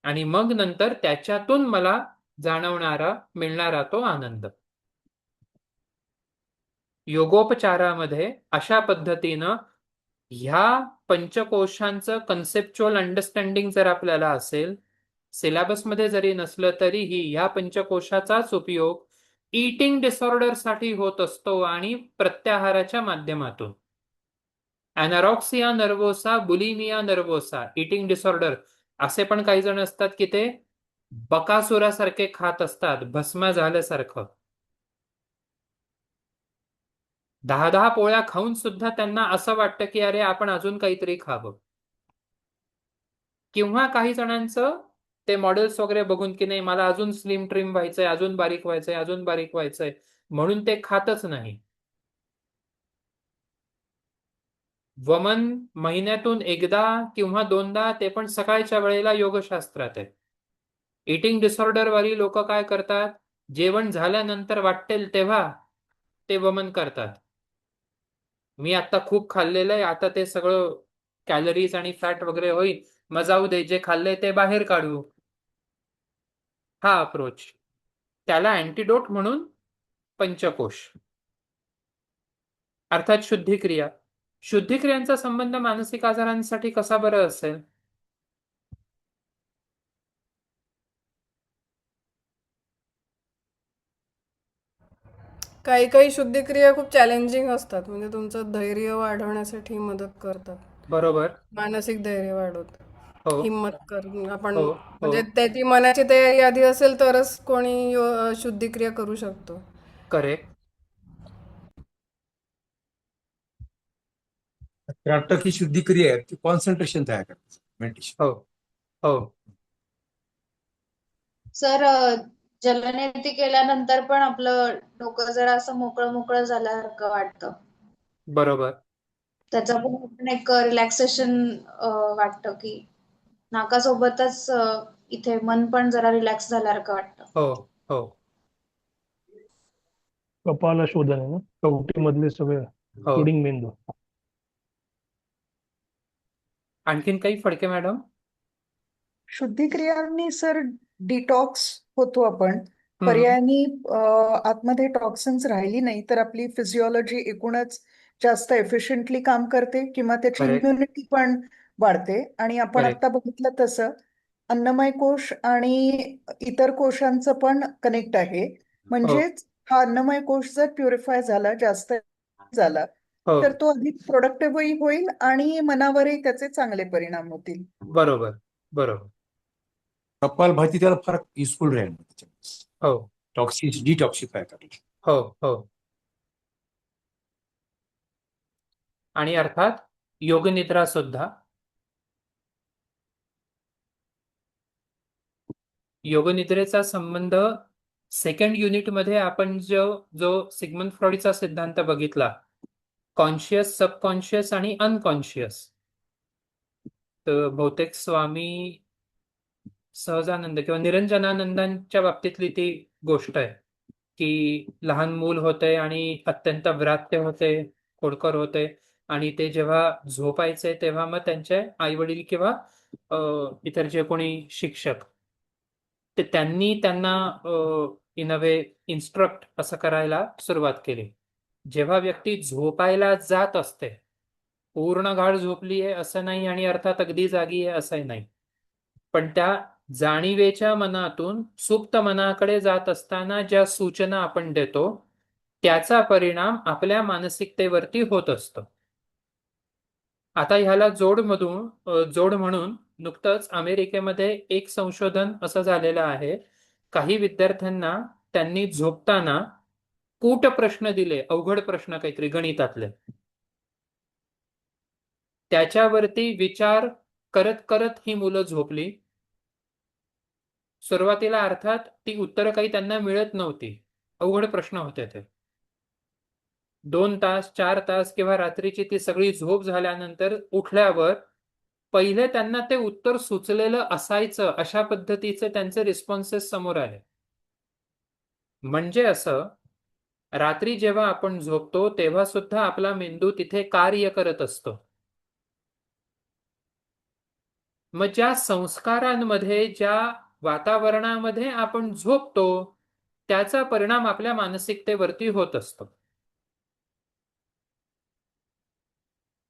आणि मग नंतर त्याच्यातून मला जाणवणारा, मिळणारा तो आनंद. योगोपचारामध्ये अशा पद्धतीनं ह्या पंचकोशांचं कन्सेप्च्युअल अंडरस्टँडिंग जर आपल्याला असेल, सिलेबसमध्ये जरी नसलं तरीही ह्या पंचकोशाचाच उपयोग ईटिंग डिसऑर्डर साठी होत असतो, आणि प्रत्याहाराच्या माध्यमातून. Anorexia nervosa, bulimia nervosa, eating disorder, असे पण काही जण असतात की ते बकासुरासारखे खात असतात, भस्म झाल्यासारखं. 10-10 पोळ्या खाऊन सुद्धा त्यांना असं वाटतं की अरे आपण अजून काहीतरी खावं. किंवा काही जणांचं ते मॉडेल्स वगैरे बघून की नाही मला अजून स्लिम ट्रिम व्हायचंय, अजून बारीक व्हायचंय, अजून बारीक व्हायचंय, म्हणून ते खातच नाही. वमन महिन्यातून एकदा किंवा दोनदा, ते पण सकाळच्या वेळेला योगशास्त्रात आहे. इटिंग डिसऑर्डर वाली लोक काय करतात, जेवण झाल्यानंतर वाटेल तेव्हा ते वमन करतात. मी आता खूप खाल्लेलं आहे, आता ते सगळं कॅलरीज आणि फॅट वगैरे होईल, मग जाऊ दे, जे खाल्लंय ते बाहेर काढू. हा अप्रोच, त्याला अँटीडोट म्हणून पंचकोश अर्थात शुद्धिक्रिया. शुद्धिक्रियांचा संबंध मानसिक आजारांसाठी कसा बरं असेल? काही काही शुद्धिक्रिया खूप चॅलेंजिंग असतात, म्हणजे तुमचं धैर्य वाढवण्यासाठी मदत करतात. बरोबर. मानसिक धैर्य वाढवतात. हो हिंमत कर आपण, हो हो. म्हणजे त्याची मनाची तयारी आधी असेल तरच कोणी शुद्धिक्रिया करू शकतो. करेक्ट. त्राटक ही शुद्धिक्रिया आहे, ती कॉन्सन्ट्रेशन तयार करते, मेडिटेशन. हो हो. सर, जलनेती केल्यानंतर पण आपलं डोकं जरा असं मोकळं मोकळं झाल्यासारखं वाटतं. बरोबर. त्याचा पण एक रिलॅक्सेशन वाटतं की नाकासोबतच इथे मन पण जरा रिलॅक्स झाल्यासारखं वाटतं. हो हो कपाला शोधन आहे ना, कवटीमधले सगळे हो. पुडिंग मेंदू. आणखीन काही फडके मॅडम? शुद्धिक्रियांनी सर डिटॉक्स होतो आपण. हम्म. पर्यायाने आतमध्ये टॉक्सिन्स राहिली नाही तर आपली फिजिओलॉजी एकूणच जास्त एफिशियंटली काम करते किंवा त्याची Correct. इम्युनिटी पण वाढते. आणि आपण Correct. आता बघितलं तसं अन्नमय कोश आणि इतर कोशांचं पण कनेक्ट आहे. म्हणजेच हा अन्नमय कोश जर प्युरिफाय झाला, जास्त झाला, हो तर तो अधिक प्रोडक्टिव्हही होईल आणि मनावरही त्याचे चांगले परिणाम होतील. बरोबर बरोबर. कपालभाती त्याला फार युजफुल राहील त्याच्यामध्ये, हो टॉक्सिन्स डिटॉक्सिफाय करायला. हो हो. आणि अर्थात योगनिद्रा सुद्धा. योगनिद्रेचा संबंध सेकंड युनिटमध्ये आपण जो जो सिग्मंड फ्रॉइडचा सिद्धांत बघितला, कॉन्शियस, सबकॉन्शियस आणि अनकॉन्शियस, तर बहुतेक स्वामी सहजानंद किंवा निरंजनानंदांच्या बाबतीतली ती गोष्ट आहे की लहान मूल होते आणि अत्यंत व्रात्य होते, खोडकर होते, आणि ते जेव्हा झोपायचे तेव्हा मग त्यांचे आई वडील किंवा इतर जे कोणी शिक्षक, ते त्यांनी त्यांना इन अ वे इन्स्ट्रक्ट असं करायला सुरुवात केली. जेव्हा व्यक्ती झोपायला जात असते, पूर्ण गाढ झोपली आहे असं नाही आणि अर्थात अगदी जागी आहे असंही नाही, पण त्या जाणीवेच्या मनातून सुप्त मनाकडे जात असताना ज्या सूचना आपण देतो त्याचा परिणाम आपल्या मानसिकतेवरती होत असतो. आता ह्याला जोड म्हणून नुकतंच अमेरिकेमध्ये एक संशोधन असं झालेलं आहे. काही विद्यार्थ्यांना त्यांनी झोपताना कूट प्रश्न दिले, अवघड प्रश्न काहीतरी गणितातले, त्याच्यावरती विचार करत करत ही मुलं झोपली. सुरुवातीला अर्थात ती उत्तरं काही त्यांना मिळत नव्हती, अवघड प्रश्न होते ते. 2 तास 4 तास किंवा रात्रीची ती सगळी झोप झाल्यानंतर उठल्यावर पहिले त्यांना ते उत्तर सुचलेलं असायचं, अशा पद्धतीचे त्यांचे रिस्पॉन्सेस समोर आले. म्हणजे असं, रात्री जेव्हा आपण झोपतो तेव्हा सुद्धा आपला मेंदू तिथे कार्य करत असतो. मग ज्या संस्कारांमध्ये, ज्या वातावरणामध्ये आपण झोपतो त्याचा परिणाम आपल्या मानसिकतेवरती होत असतो.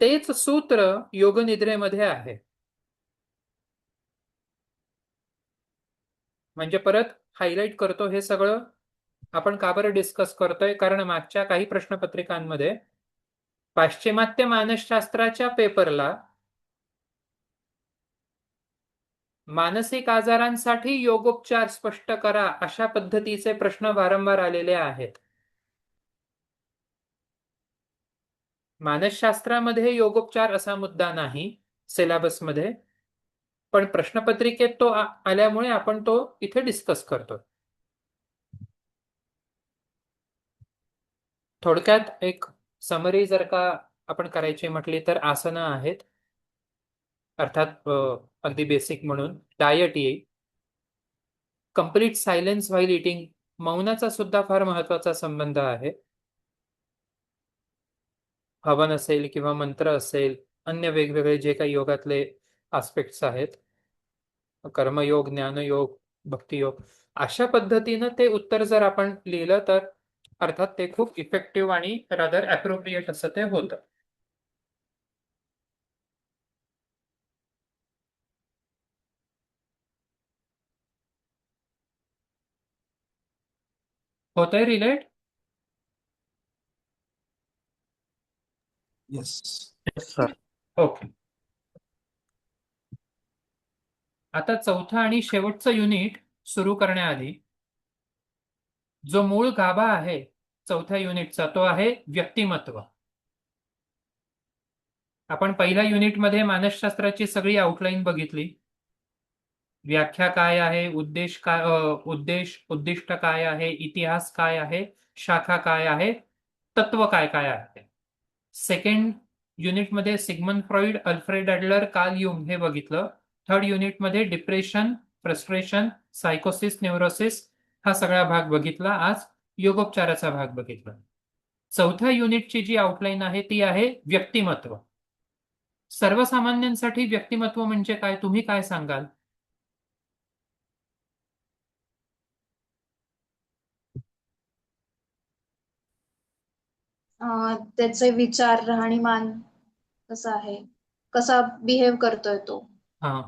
तेच सूत्र योगनिद्रेमध्ये आहे. म्हणजे परत हायलाइट करतो, हे सगळं आपण का बरं डिस्कस करतोय, कारण मागच्या काही प्रश्नपत्रिकांमध्ये पाश्चिमात्य मानसशास्त्राच्या पेपरला मानसिक आजारांसाठी योगोपचार स्पष्ट करा अशा पद्धतीचे प्रश्न वारंवार आलेले आहेत. मानसशास्त्रामध्ये योगोपचार असा मुद्दा नाही सिलेबसमध्ये, पण प्रश्नपत्रिकेत तो आल्यामुळे आपण तो इथे डिस्कस करतो. थोडक्यात एक समरी जर का आपण करायची म्हटली तर आसनं आहेत, अर्थात अगदी बेसिक म्हणून डायट येईल, कंप्लीट सायलेन्स व्हाईल इटिंग, मौनाचा सुद्धा फार महत्वाचा संबंध आहे, हवन असेल किंवा मंत्र असेल, अन्य वेगवेगळे जे काही योगातले आस्पेक्ट्स आहेत, कर्मयोग, ज्ञानयोग, भक्तियोग, अशा पद्धतीनं ते उत्तर जर आपण लिहिलं तर अर्थात ते खूप इफेक्टिव्ह आणि रादर अप्रोप्रिएट असं ते होतं. होतंय रिलेट? येस. सर. ओके. आता चौथा आणि शेवटचं युनिट सुरू करण्याआधी जो मूळ गाभा आहे चौथ्या युनिटचा तो आहे व्यक्तिमत्व. आपण पहिल्या युनिटमध्ये मानसशास्त्राची सगळी आउटलाईन बघितली. व्याख्या काय आहे, उद्दिष्ट काय आहे, इतिहास काय आहे, शाखा काय आहे, तत्व काय काय आहे. सेकंड युनिटमध्ये Sigmund Freud, Alfred Adler, Carl Jung हे बघितलं. थर्ड युनिटमध्ये डिप्रेशन, फ्रस्ट्रेशन, सायकोसिस, न्यूरोसिस हा सगळा भाग बघितला. आज योगोपचाराचा भाग बघितला. चौथ्या युनिटची जी आउटलाईन आहे ती आहे व्यक्तिमत्व. सर्वसामान्यांसाठी व्यक्तिमत्व म्हणजे काय, तुम्ही काय सांगाल? त्याचे विचार, राहणीमान कसं आहे, कसा बिहेव करतोय तो, हा,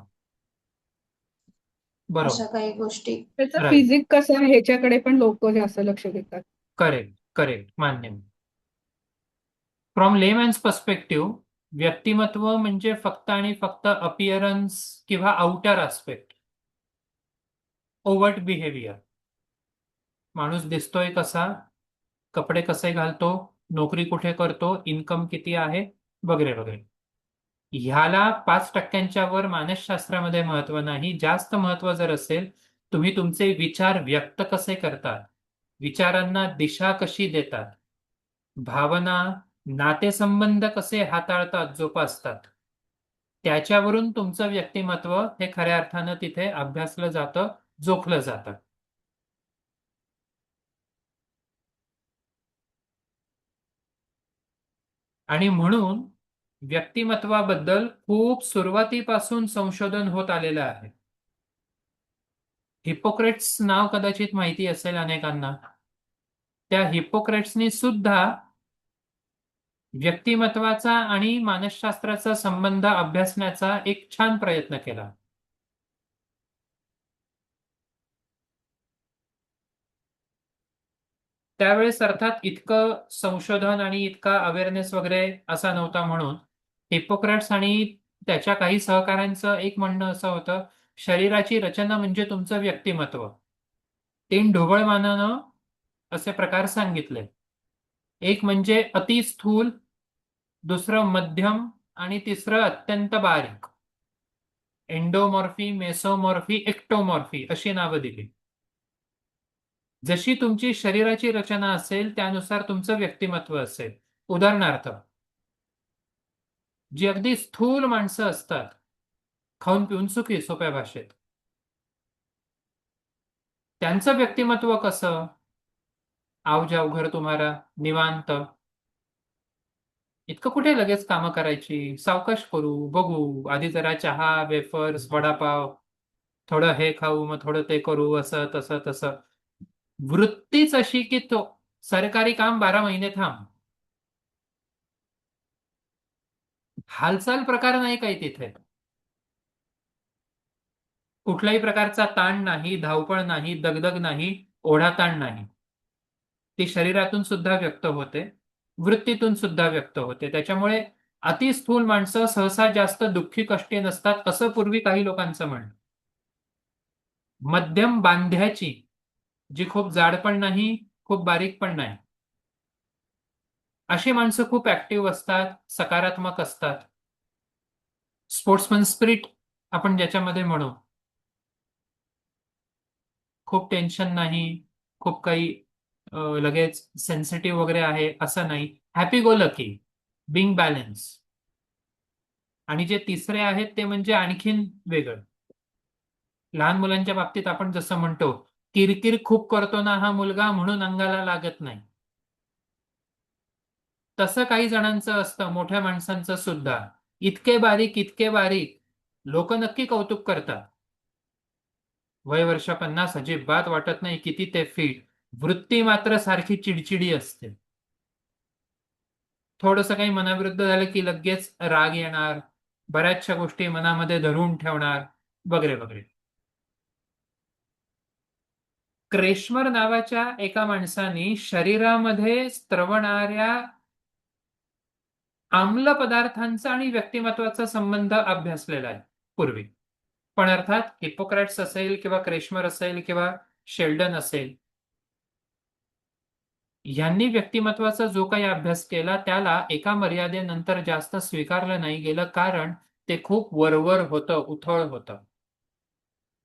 बरोबर, अशा काही गोष्टी. त्याचं Right. फिजिक कसं आहे ह्याच्याकडे पण लोक जास्त लक्ष देतात. करेक्ट करेक्ट, मान्य. फ्रॉम लेमॅन्स पर्स्पेक्टिव्ह व्यक्तिमत्व म्हणजे फक्त आणि फक्त अपिअरन्स किंवा आउटर आस्पेक्ट, ओव्हर्ट बिहेवियर. माणूस दिसतोय कसा, कपडे कसे घालतो, नोकरी कुठे करतो, इन्कम किती आहे, वगैरे वगैरे. ह्याला 5% वर मानसशास्त्रामध्ये महत्व नाही. जास्त महत्व जर असेल, तुम्ही तुमचे विचार व्यक्त कसे करतात, विचारांना दिशा कशी देतात, भावना, नातेसंबंध कसे हाताळतात, जोपासतात, त्याच्यावरून तुमचं व्यक्तिमत्व हे खऱ्या अर्थानं तिथे अभ्यासलं जातं, जोखलं जातं. आणि म्हणून व्यक्तिमत्वाबद्दल खूप सुरुवातीपासून संशोधन होत आलेलं आहे. हिपोक्रेट्स नाव कदाचित माहिती असेल अनेकांना. त्या हिपोक्रेट्सनी सुद्धा व्यक्तिमत्वाचा आणि मानसशास्त्राचा संबंध अभ्यासण्याचा एक छान प्रयत्न केला. त्यावेळेस अर्थात इतकं संशोधन आणि इतका अवेअरनेस वगैरे असा नव्हता. म्हणून हिपोक्रेट्स आणि त्याच्या काही सहकाऱ्यांचं एक म्हणणं असं होतं, शरीराची रचना म्हणजे तुमचं व्यक्तिमत्व. 3 ढोबळमानानं असे प्रकार सांगितले. एक म्हणजे अतिस्थूल, दुसरं मध्यम आणि तिसरं अत्यंत बारीक. एंडोमॉर्फी, मेसोमॉर्फी, एक्टोमॉर्फी अशी नावं दिली. जशी तुमची शरीराची रचना असेल त्यानुसार तुमचं व्यक्तिमत्व असेल. उदाहरणार्थ, जी अगदी स्थूल माणसं असतात, खाऊन पिऊन सुखी, सोप्या भाषेत, त्यांचं व्यक्तिमत्व कसं, आओ जाओ घर तुम्हारा, निवांत, इतकं कुठे लगेच कामं करायची, सावकाश करू, बघू, आधी जरा चहा, वेफर्स, वडापाव, थोडं हे खाऊ, मग थोडं ते करू, असं तसं तसं. वृत्तीच अशी की तो सरकारी काम 12 महिने थांब. हालचाल प्रकार नाही काही तिथे. कुठल्याही प्रकारचा ताण नाही, धावपळ नाही, दगदग नाही, ओढाताण नाही. ती शरीरातून सुद्धा व्यक्त होते, वृत्तीतून सुद्धा व्यक्त होते. त्याच्यामुळे अतिस्थूल माणसं सहसा जास्त दुःखी कष्टी नसतात, असं पूर्वी काही लोकांचं म्हणणं. मध्यम बांध्याची, जी खूप जाड पण नाही, खूप बारीक पण नाही, अशी माणसं खूप ऍक्टिव्ह असतात, सकारात्मक असतात. स्पोर्ट्समन स्पिरिट आपण ज्याच्यामध्ये म्हणू, खूप टेन्शन नाही, खूप काही लगेच सेन्सिटिव्ह वगैरे आहे असं नाही. Happy go lucky, being balance. आणि जे तिसरे आहेत ते म्हणजे आणखीन वेगळं. लहान मुलांच्या बाबतीत आपण जसं म्हणतो, किरकिर खूप करतो ना हा मुलगा म्हणून अंगाला लागत नाही. तसं काही जणांचं असतं, मोठ्या माणसांचं सुद्धा. इतके बारीक लोक नक्की कौतुक करतात. वय वर्ष 50 अजिबात वाटत नाही, किती ते फिट. वृत्ती मात्र सारखी चिडचिडी असते. थोडंसं काही मनाविरुद्ध झालं की लगेच राग येणार, बऱ्याचशा गोष्टी मनामध्ये धरून ठेवणार, वगैरे वगैरे. क्रेशमर नावाच्या एका माणसाने शरीरामध्ये स्त्रवणाऱ्या आम्ल पदार्थांचा आणि व्यक्तिमत्वाचा संबंध अभ्यासलेला आहे पूर्वी. पण अर्थात हिपोक्रेट्स असेल किंवा क्रेशमर असेल किंवा शेल्डन असेल, यांनी व्यक्तिमत्वाचा जो काही अभ्यास केला त्याला एका मर्यादेनंतर जास्त स्वीकारलं नाही गेलं, कारण ते खूप वरवर होतं, उथळ होतं.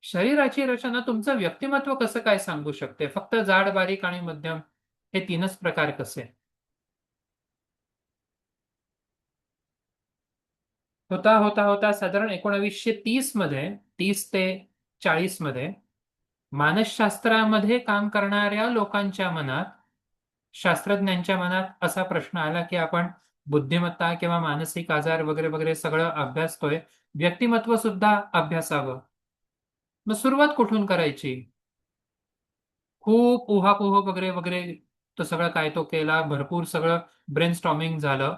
शरीराची रचना तुमचं व्यक्तिमत्व कसं काय सांगू शकते? फक्त जाड, बारीक आणि मध्यम हे तीनच प्रकार कसे? होता होता होता साधारण 1930 मध्ये, 30 ते 40 मध्ये मानसशास्त्रामध्ये काम करणाऱ्या लोकांच्या मनात, शास्त्रज्ञांच्या मनात असा प्रश्न आला की आपण बुद्धिमत्ता किंवा मानसिक आजार वगैरे वगैरे सगळं अभ्यासतोय, व्यक्तिमत्व सुद्धा अभ्यासावं. मग सुरुवात कुठून करायची? खूप उहापोह वगैरे वगैरे तो सगळं काय तो केला, भरपूर सगळं ब्रेनस्टॉर्मिंग झालं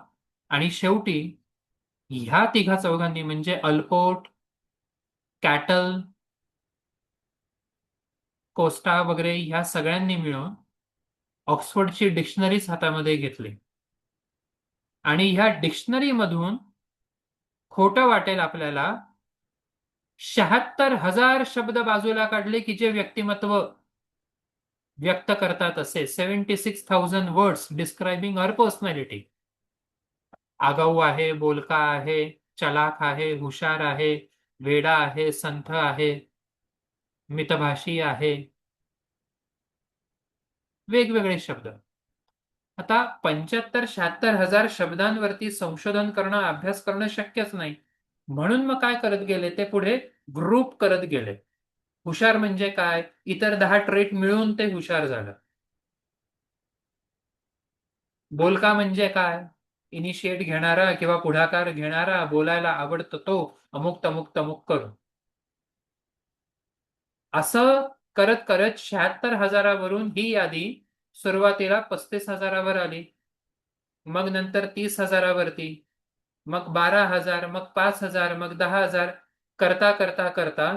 आणि शेवटी ह्या तिघा चौघांनी म्हणजे अल्पोर्ट, कॅटल, कोस्टा वगैरे ह्या सगळ्यांनी मिळून ऑक्सफोर्डची डिक्शनरीज हातामध्ये घेतली आणि ह्या डिक्शनरीमधून, खोटं वाटेल आपल्याला, 76,000 शब्द बाजूला काढले की जे व्यक्तिमत्व व्यक्त करतात असे. 76,000 वर्ड्स डिस्क्रायबिंग हर पर्सनॅलिटी. आगाऊ आहे, बोलका आहे, चलाख आहे, हुशार आहे, वेडा आहे, संथ आहे, मितभाषी आहे, वेगवेगळे शब्द. आता 75-76,000 शब्दांवरती संशोधन करणं, अभ्यास करणं शक्यच नाही. म्हणून मग काय करत गेले ते पुढे ग्रुप करत गेले. हुशार म्हणजे काय? इतर 10 ट्रेट मिळून ते हुशार झालं. बोलका म्हणजे काय? इनिशिएट घेणारा किंवा पुढाकार घेणारा, बोलायला आवडतो तो, अमुक तमुक तमुक करून. असं करत करत 76,000वरून ही यादी सुरुवातीला 35,000वर आली, मग नंतर 30,000वरती, मग 12,000, मग 5,000, मग 10,000. करता करता करता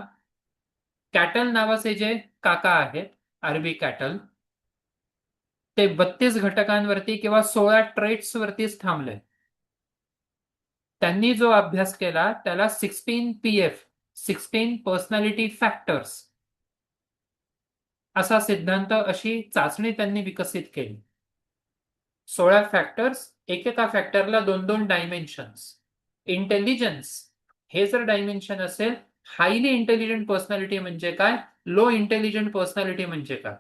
कॅटल नावाचे जे काका आहेत, आरबी कॅटल, ते 32 घटकांवरती किंवा 16 ट्रेट्स वरतीच थांबले. त्यांनी जो अभ्यास केला त्याला 16 PF, 16 पर्सनॅलिटी फॅक्टर्स असा सिद्धांत, अशी चाचणी त्यांनी विकसित केली. 16 फॅक्टर्स, एकेका फॅक्टरला 2-2 डायमेन्शन्स. इंटेलिजन्स हे जर डायमेन्शन असेल, हायली इंटेलिजंट पर्सनॅलिटी म्हणजे काय, लो इंटेलिजंट पर्सनॅलिटी म्हणजे काय.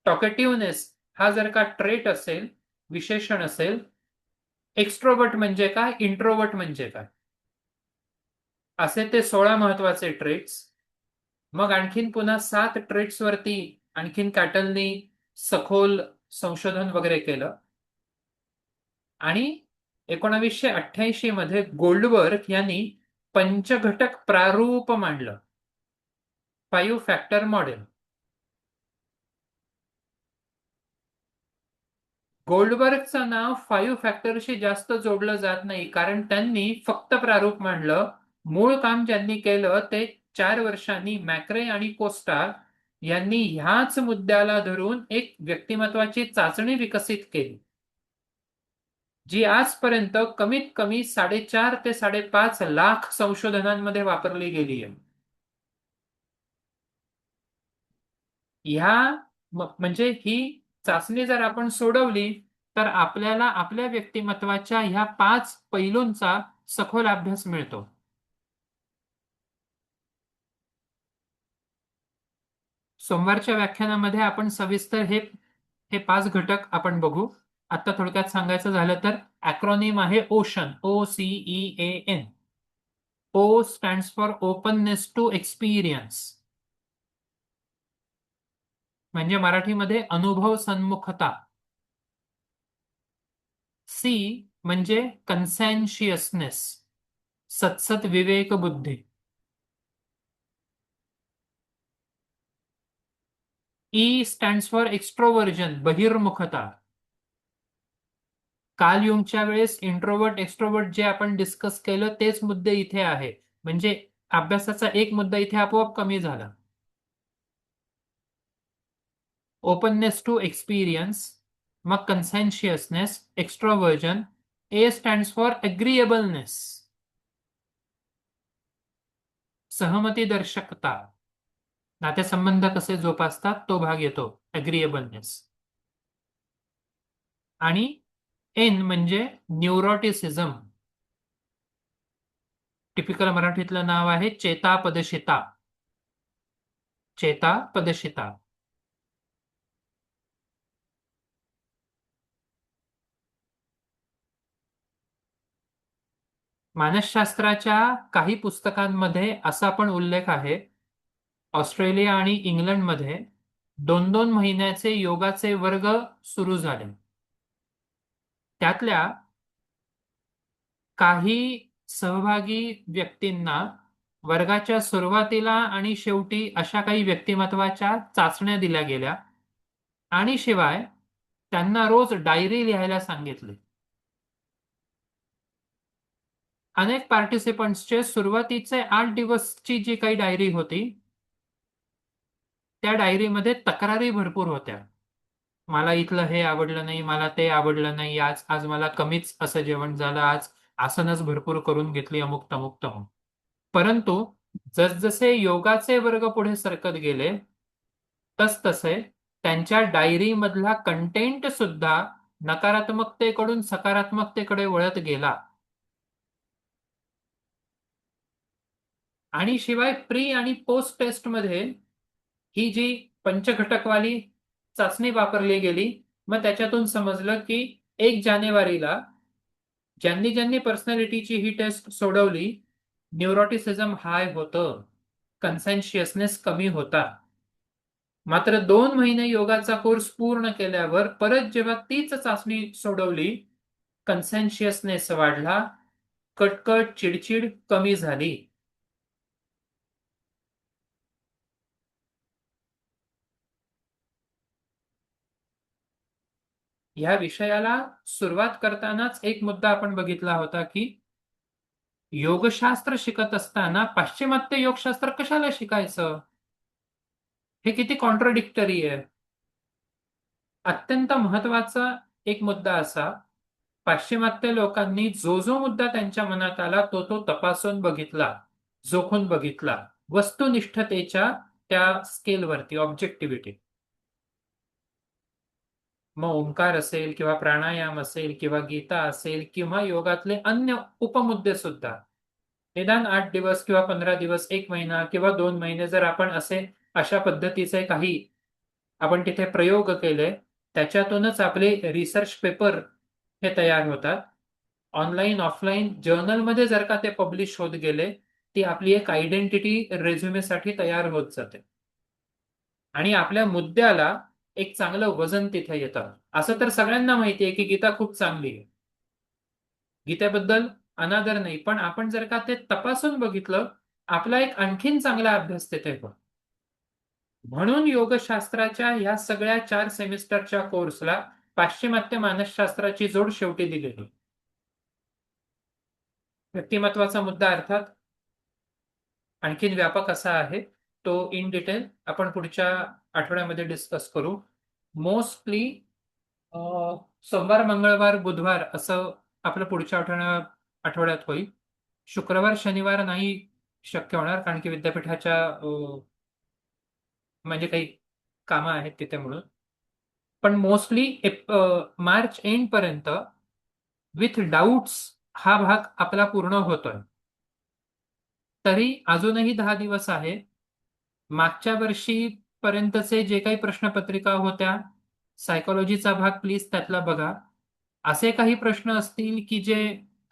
टॉकेटिव्हनेस हा जर का ट्रेट असेल, विशेषण असेल, एक्स्ट्रोवर्ट म्हणजे काय, इंट्रोवर्ट म्हणजे काय, असे ते 16 महत्वाचे ट्रेट्स. मग आणखीन पुन्हा 7 ट्रेट्स वरती आणखीन कॅटलनी सखोल संशोधन वगैरे केलं आणि 1988 मध्ये गोल्डबर्ग यांनी पंचघटक प्रारूप मांडलं, 5 फॅक्टर मॉडेल. गोल्डबर्गचं नाव 5 फॅक्टरशी जास्त जोडलं जात नाही, कारण त्यांनी फक्त प्रारूप मांडलं. मूळ काम ज्यांनी केलं ते 4 वर्षांनी मॅक्रे आणि कोस्टा यांनी ह्याच मुद्द्याला धरून एक व्यक्तिमत्वाची चाचणी विकसित केली, जी आजपर्यंत कमीत कमी 4.5 ते 5.5 लाख संशोधनांमध्ये वापरली गेली आहे. म्हणजे ही चाचणी जर आपण सोडवली तर आपल्याला आपल्या व्यक्तिमत्वाच्या ह्या 5 पैलूंचा सखोल अभ्यास मिळतो. सोमवारच्या व्याख्यानामध्ये आपण सविस्तर हे 5 घटक आपण बघू. आता थोडक्यात सांगायचं झालं तर ॲक्रोनिम आहे ocean, OCEAN. O stands for openness to experience, म्हणजे मराठीमध्ये अनुभव सन्मुखता. सी म्हणजे कन्सेन्शियसनेस, सतसत विवेक बुद्धी. ई स्टँड्स फॉर एक्स्ट्रोवर्जन, बहिर्मुखता. काल युंगच्या वेळेस इंट्रोवर्ट एक्स्ट्रोवर्ट जे आपण डिस्कस केलं तेच मुद्दे इथे आहे. म्हणजे अभ्यासाचा एक मुद्दा इथे आपोआप कमी झाला. ओपननेस टू एक्सपिरियन्स, मग कन्सेन्शियसनेस, एक्स्ट्रोवर्जन. ए स्टँड्स फॉर अग्रीएबलनेस, सहमती दर्शकता. नातेसंबंध कसे जोपासतात तो भाग येतो, अग्रीएबलनेस. आणि एन म्हणजे न्यूरोटिसिझम. टिपिकल मराठीतलं नाव आहे चेतापदशिता. चेतापदशिता. मानसशास्त्राच्या काही पुस्तकांमध्ये असा पण उल्लेख आहे, ऑस्ट्रेलिया आणि इंग्लंडमध्ये 2-2 महिन्याचे योगाचे वर्ग सुरू झाले. त्यातल्या काही सहभागी व्यक्तींना वर्गाच्या सुरुवातीला आणि शेवटी अशा काही व्यक्तिमत्वाच्या चाचण्या दिल्या गेल्या आणि शिवाय त्यांना रोज डायरी लिहायला सांगितले. अनेक पार्टिसिपंट्सचे सुरुवातीचे 8 दिवसची जी काही डायरी होती त्या डायरीमध्ये तक्रारी भरपूर होत्या. मला इथलं हे आवडलं नाही, मला ते आवडलं नाही, आज आज मला कमीच असं जेवण झालं, आज आसनच भरपूर करून घेतली, अमुक तमुक तमुक. परंतु जसजसे योगाचे वर्ग पुढे सरकत गेले तसतसे त्यांच्या डायरी मधला कंटेंट सुद्धा नकारात्मकतेकडून सकारात्मकतेकडे वळत गेला. आणि शिवाय प्री आणि पोस्ट टेस्ट मध्ये ही जी पंचघटकवाली चाचणी वापरली गेली, मग त्याच्यातून समजलं की 1 जानेवारीला ज्यांनी ज्यांनी पर्सनॅलिटीची ही टेस्ट सोडवली, न्यूरोटिसिझम हाय होतं, कन्सेन्शियसनेस कमी होता. मात्र 2 महिने योगाचा कोर्स पूर्ण केल्यावर परत जेव्हा तीच चाचणी सोडवली, कन्सेन्शियसनेस वाढला, कटकट चिडचिड कमी झाली. या विषयाला सुरुवात करतानाच एक मुद्दा आपण बघितला होता की योगशास्त्र शिकत असताना पाश्चिमात्य योगशास्त्र कशाला शिकायचं, हे किती कॉन्ट्रडिक्टरी आहे. अत्यंत महत्वाचा एक मुद्दा असा, पाश्चिमात्य लोकांनी जो जो मुद्दा त्यांच्या मनात आला तो तो तपासून बघितला, जोखून बघितला, वस्तुनिष्ठतेच्या त्या स्केलवरती, ऑब्जेक्टिव्हिटी. मग ओंकार असेल किंवा प्राणायाम असेल किंवा गीता असेल किंवा योगातले अन्य उपमुद्दे सुद्धा, निदान 8 दिवस किंवा 15 दिवस, 1 महिना किंवा 2 महिने जर आपण अशा पद्धतीचे काही आपण तिथे प्रयोग केले, त्याच्यातूनच आपले रिसर्च पेपर हे तयार होतात. ऑनलाईन ऑफलाईन जर्नलमध्ये जर का ते पब्लिश होत गेले, ती आपली एक आयडेंटिटी रेझ्युमेसाठी तयार होत जाते आणि आपल्या मुद्द्याला एक चांगलं वजन तिथे येतं. असं तर सगळ्यांना माहिती आहे की गीता खूप चांगली आहे, गीतेबद्दल अनादर नाही, पण आपण जर का ते तपासून बघितलं, आपला एक आणखीन चांगला अभ्यास तिथे होतो. म्हणून योगशास्त्राच्या या सगळ्या 4 सेमिस्टरच्या कोर्सला पाश्चिमात्य मानसशास्त्राची जोड शेवटी दिलेली. व्यक्तिमत्वाचा मुद्दा अर्थात आणखीन व्यापक असा आहे, तो इन डिटेल आपण पुढच्या आठवड्यामध्ये डिस्कस करू. मोस्टली सोमवार, मंगळवार, बुधवार असं आपलं पुढच्या आठवड्यात होईल. शुक्रवार, शनिवार नाही शक्य होणार, कारण की विद्यापीठाच्या म्हणजे काही कामं आहेत तिथे म्हणून. पण मोस्टली मार्च एंड पर्यंत विथ डाऊट्स हा भाग आपला पूर्ण होतोय. तरी अजूनही 10 दिवस आहे. मागच्या वर्षी पर्यंतचे जे काही प्रश्नपत्रिका होत्या, सायकोलॉजीचा भाग प्लीज त्यातला बघा. असे काही प्रश्न असतील की जे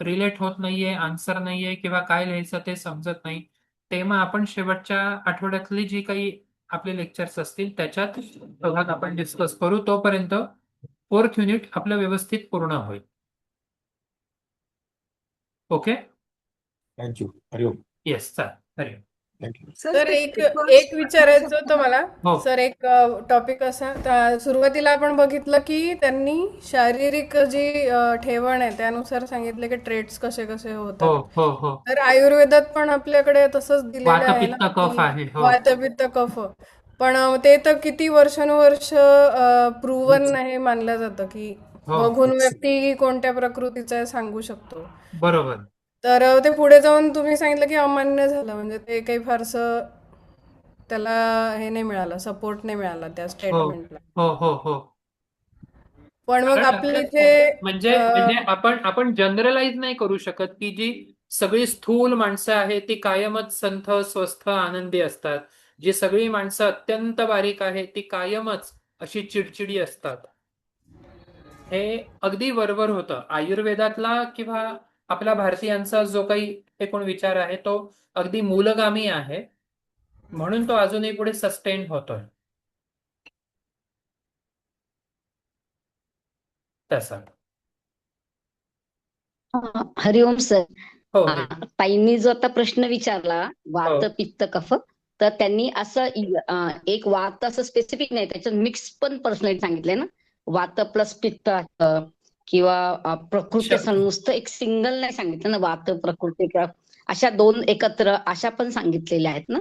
रिलेट होत नाहीये, आन्सर नाहीये किंवा काय लिहायचं ते समजत नाही, ते मग आपण शेवटच्या आठवड्यातली जी काही आपले लेक्चर्स असतील त्याच्यात तो भाग आपण डिस्कस करू. तोपर्यंत 4th युनिट आपलं व्यवस्थित पूर्ण होईल. ओके. थँक्यू. हरिओम. येस, चालेल. हरिओम. थँक्यू. सर तर ते एक papers एक विचारायचं होतं मला हो. सर एक टॉपिक असा सुरुवातीला आपण बघितलं की त्यांनी शारीरिक जी ठेवण आहे त्यानुसार सांगितले की ट्रेट्स कसे कसे हो होतात. हो हो. तर आयुर्वेदात पण आपल्याकडे तसंच दिलेलं आहे वात ना पित्त कफ की आहे. हो वातपित्त कफ. पण ते तर किती वर्षानुवर्ष प्रूव्हन हे मानलं जातं की हो. बघून व्यक्ती कोणत्या प्रकृतीचा आहे सांगू शकतो. बरोबर. तर ते पुढे जाऊन तुम्ही सांगितलं की अमान्य झालं म्हणजे ते काही फारसं त्याला हे नाही मिळालं, सपोर्ट नाही मिळाला त्या हो स्टेटमेंटला. हो हो हो. पण मग कारण आपल्या आपल्या इथे म्हणजे म्हणजे आपण जनरलाइज नाही करू शकत की जी सगळी स्थूल माणसं आहेत ती कायमच संथ, स्वस्थ, आनंदी असतात. जी सगळी माणसं अत्यंत बारीक आहेत ती कायमच अशी चिडचिडी असतात. हे अगदी बरोबर होतं. आयुर्वेदातला किंवा आपल्या भारतीयांचा जो काही एकूण विचार आहे तो अगदी मूलगामी आहे. म्हणून तो अजूनही पुढे सस्टेन होतोय. तसा. हरिओम सर. हो हरी. ताईंनी जो आता प्रश्न विचारला वात हो. पित्त कफ, तर त्यांनी असं एक वात असं स्पेसिफिक नाही, त्याच्यात मिक्स पण पर्सनली सांगितलंय ना, वात प्लस पित्त असतं किंवा प्रकृती असं शक्ती. नुसतं एक सिंगल नाही सांगितलं ना, वात प्रकृती किंवा अशा दोन एकत्र अशा पण सांगितलेल्या आहेत ना.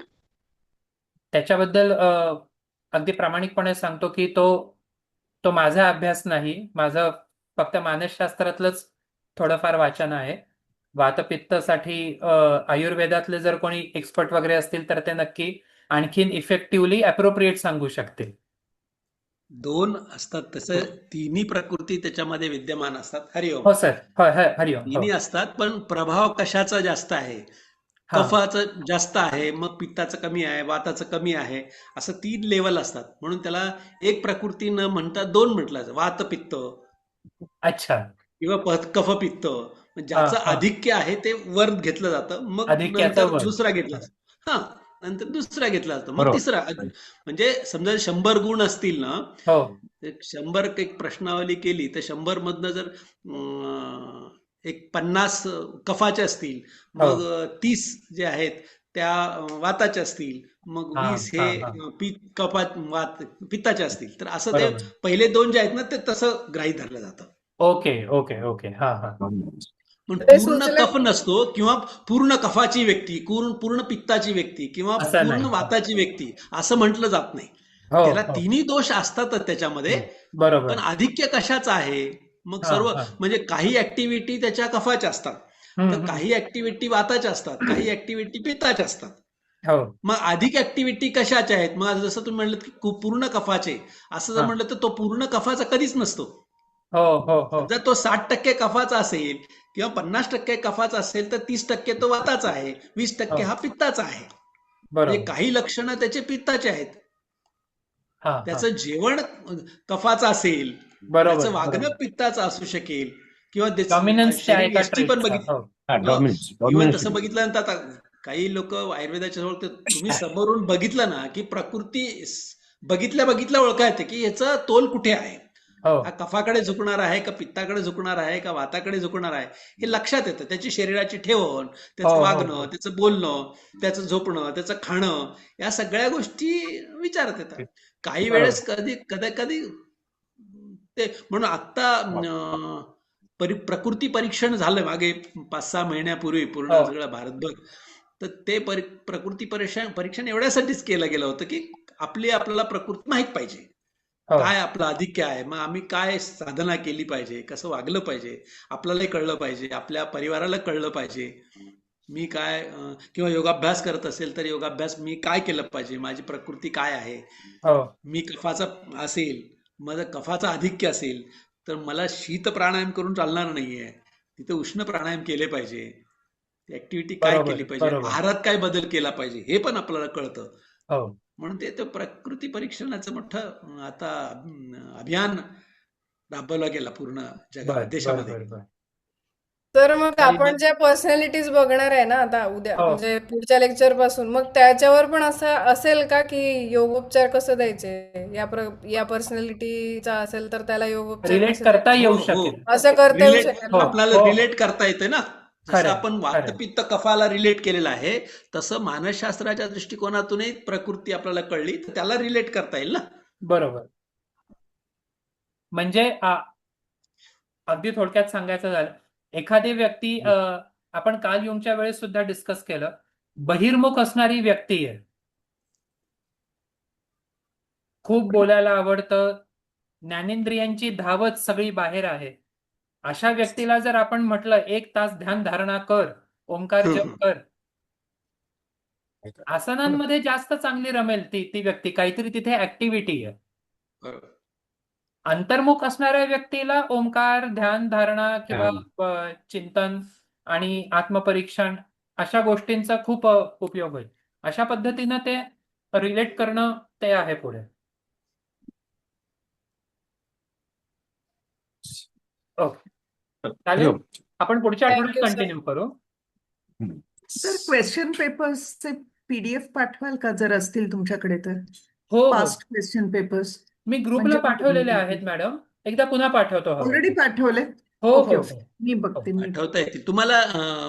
त्याच्याबद्दल अगदी प्रामाणिकपणे सांगतो की तो माझा अभ्यास नाही. माझं फक्त मानसशास्त्रातलंच थोडंफार वाचन आहे. वातपित्तसाठी आयुर्वेदातले जर कोणी एक्सपर्ट वगैरे असतील तर ते नक्की आणखीन इफेक्टिव्हली अप्रोप्रिएट सांगू शकतील. दोन असतात तसं तिन्ही प्रकृती त्याच्यामध्ये विद्यमान असतात. हरिओम. हो सर. हरिओम. हो. तिन्ही असतात पण प्रभाव कशाचा जास्त आहे? हा. कफाचं जास्त आहे, मग पित्ताचं कमी आहे, वाताचं कमी आहे, असं 3 लेवल असतात. म्हणून त्याला एक प्रकृती न म्हणता 2 म्हटलं जातं. वात पित्त अच्छा. किंवा कफ पित्त. ज्याचं आधिक्य आहे ते वर घेतलं जातं, मग आधिक्याचं नंतर वर. दुसरा घेतला जातो. हा, नंतर दुसरा घेतला जातो, मग बरोबर. तिसरा. म्हणजे समजा 100 गुण असतील ना, हो 100 एक प्रश्नावली केली तर 100 मधनं जर एक 50 कफाचे असतील, हो. मग 30 जे आहेत त्या वाताचे असतील, मग हा, 20 हा, हे पित्ताचे असतील. तर असं ते बरोबर. पहिले 2 जे आहेत ना ते तसं गृहीत धरलं जातं. Okay okay okay. हा हा. पण ते पूर्ण सुचलं कफ नसतो किंवा पूर्ण कफाची व्यक्ती, पूर्ण पित्ताची व्यक्ती किंवा असं पूर्ण नाही. वाताची व्यक्ती असं म्हटलं जात नाही. हो त्याला हो. तिन्ही दोष असतातच त्याच्यामध्ये. बरोबर. पण आधिक्य कशाचं आहे? मग हा, सर्व हा. म्हणजे काही ऍक्टिव्हिटी त्याच्या कफाच्या असतात, तर काही ऍक्टिव्हिटी वाताच्या असतात, काही ऍक्टिव्हिटी पित्ताच्या असतात. हो मग अधिक ऍक्टिव्हिटी कशाच्या आहेत? मग जसं तुम्ही म्हणलं की पूर्ण कफाचे, असं जर हा. म्हणलं तर तो पूर्ण कफाचा कधीच नसतो. हो हो हो. जर तो 60% कफाचा असेल किंवा 50% कफाचा असेल तर 30% तो वाताचा आहे, 20% हो. हा पित्ताचा आहे. म्हणजे बरोबर. काही लक्षणं त्याचे पित्ताचे आहेत. हा हा. त्याचं जेवण कफाचं असेल, बरोबर त्याचं वागणं बरोबर. पित्ताचं असू शकेल किंवा डॉमिनन्स त्या एका यष्टी पण ट्रेटचा. बघितली. हो डॉमिनन्स इव्हन डॉमिनन्स तसं बघितल्यानंतर आता काही लोक आयुर्वेदाच्या जवळ तुम्ही समोरून बघितलं ना की प्रकृती बघितल्या ओळखा येते की याचं तोल कुठे आहे. हो हा कफाकडे झुकणार आहे का पित्ताकडे झुकणार आहे का वाताकडे झुकणार आहे हे लक्षात येतं. त्याची शरीराची ठेवण, हो, त्याचं हो, वागणं, हो. त्याचं बोलणं, त्याचं झोपणं, त्याचं खाणं, या सगळ्या गोष्टी विचारात येतात. काही बरोबर. वेळेस कधी ते म्हणून आता प्रकृती परीक्षण झालं मागे 5-6 महिन्यापूर्वी पूर्ण हो. सगळं भारतभर. तर ते प्रकृती परीक्षण एवढ्यासाठीच केलं गेलं होतं की आपल्याला प्रकृती माहित पाहिजे, हो काय आपलं आधिक्य आहे, मग आम्ही काय साधना केली पाहिजे, कसं वागलं पाहिजे, आपल्यालाही कळलं पाहिजे, आपल्या परिवाराला कळलं पाहिजे. मी काय किंवा योगाभ्यास करत असेल तर योगाभ्यास मी काय केलं पाहिजे, माझी प्रकृती काय आहे. हो मी कफाचा असेल, माझं कफाचं आधिक्य असेल तर मला शीत प्राणायाम करून चालणार नाहीये, तिथे उष्ण प्राणायाम केले पाहिजे. ऍक्टिव्हिटी काय बरोबर केली पाहिजे, बरोबर. आहारात काय बदल केला पाहिजे हे पण आपल्याला कळतं. हो म्हणून ते प्रकृती परीक्षणाचं मोठं आता अभियान राबवलं गेलं पूर्ण बर बर देशामध्ये. बर बर. तर मग आणि आपण मग- ज्या पर्सनॅलिटीज बघणार आहे ना आता उद्या हो. म्हणजे पुढच्या लेक्चर पासून, मग त्याच्यावर पण असं असेल का की योगोपचार कसं द्यायचे, या पर्सनॅलिटीचा असेल तर त्याला योगोपचार रिलेट कसे करता येऊ हो, हो. शकेल. असं करता येऊ रिलेट शकेल हो. ना? आपल्याला रिलेट करता येते ना. जसं खरंय, आपण खरंय. वातपित्त कफाला रिलेट केलेलं आहे, तसं मानसशास्त्राच्या दृष्टिकोनातूनही प्रकृती आपल्याला कळली तर त्याला रिलेट करता येईल ना. बरोबर. म्हणजे अगदी थोडक्यात सांगायचं झालं, एखादी व्यक्ती आपण काल युंगच्या वेळेस सुद्धा डिस्कस केलं, बहिर्मुख असणारी व्यक्ती आहे, खूप बोलायला आवडतं, ज्ञानेंद्रियांची धावच सगळी बाहेर आहे, अशा व्यक्तीला जर आपण म्हटलं 1 तास ध्यान धारणा कर, ओंकार जप कर, आसनांमध्ये जास्त चांगली रमेल ती व्यक्ती, काहीतरी तिथे ऍक्टिव्हिटी आहे. बरोबर. अंतर्मुख असणाऱ्या व्यक्तीला ओंकार, ध्यान धारणा किंवा चिंतन आणि आत्मपरीक्षण अशा गोष्टींचा खूप उपयोग होईल. अशा पद्धतीनं ते रिलेट करणं ते आहे पुढे. ओके, चालेल. आपण पुढच्या Thank आठवड्यात you, sir. कंटिन्यू करू. सर क्वेश्चन पेपर्सचे PDF पाठवाल का जर असतील तुमच्याकडे तर? हो, पास्ट क्वेश्चन पेपर्स मी ग्रुपला म्हणजे पाठवलेले आहेत मॅडम, एकदा पुन्हा पाठवतो. ऑलरेडी पाठवले? हो ओके हो ओके, मी बघते. मी आठवता येतील तुम्हाला.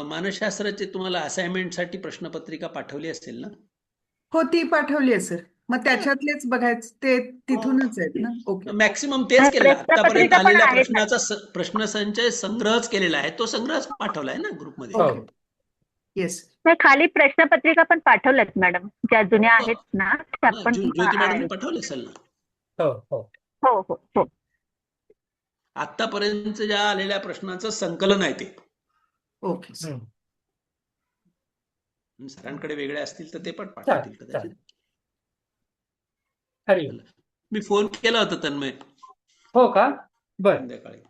मानसशास्त्राचे तुम्हाला असाइनमेंटसाठी प्रश्नपत्रिका पाठवली असेल ना. हो, ती पाठवली आहे सर. मग त्याच्यातलेच बघायचं, ते तिथूनच आहेत ना? ओके. मॅक्सिमम तेच केलं. आतापर्यंत प्रश्नपत्रिका पण आलेल्या आहेत प्रश्नाचा प्रश्नसंचय संग्रहच केलेला आहे, तो संग्रहच पाठवलाय ना ग्रुपमध्ये. हो. ओके. येस. नाही, खाली प्रश्नपत्रिका पण पाठवल्यात मॅडम, ज्या जुन्या आहेत ना त्या पण ज्योती मॅडमने आहेत. पाठवले असेल ना. हो हो हो हो हो. आतापर्यंत ज्या आलेल्या प्रश्नांचं संकलन आहे ते. ओके. सरांकडे वेगळे असतील तर ते पण पाठवतील चालेल, कदाचित. हरि ओम. मी फोन केला होता तन्मय हो का? बर, संध्याकाळी.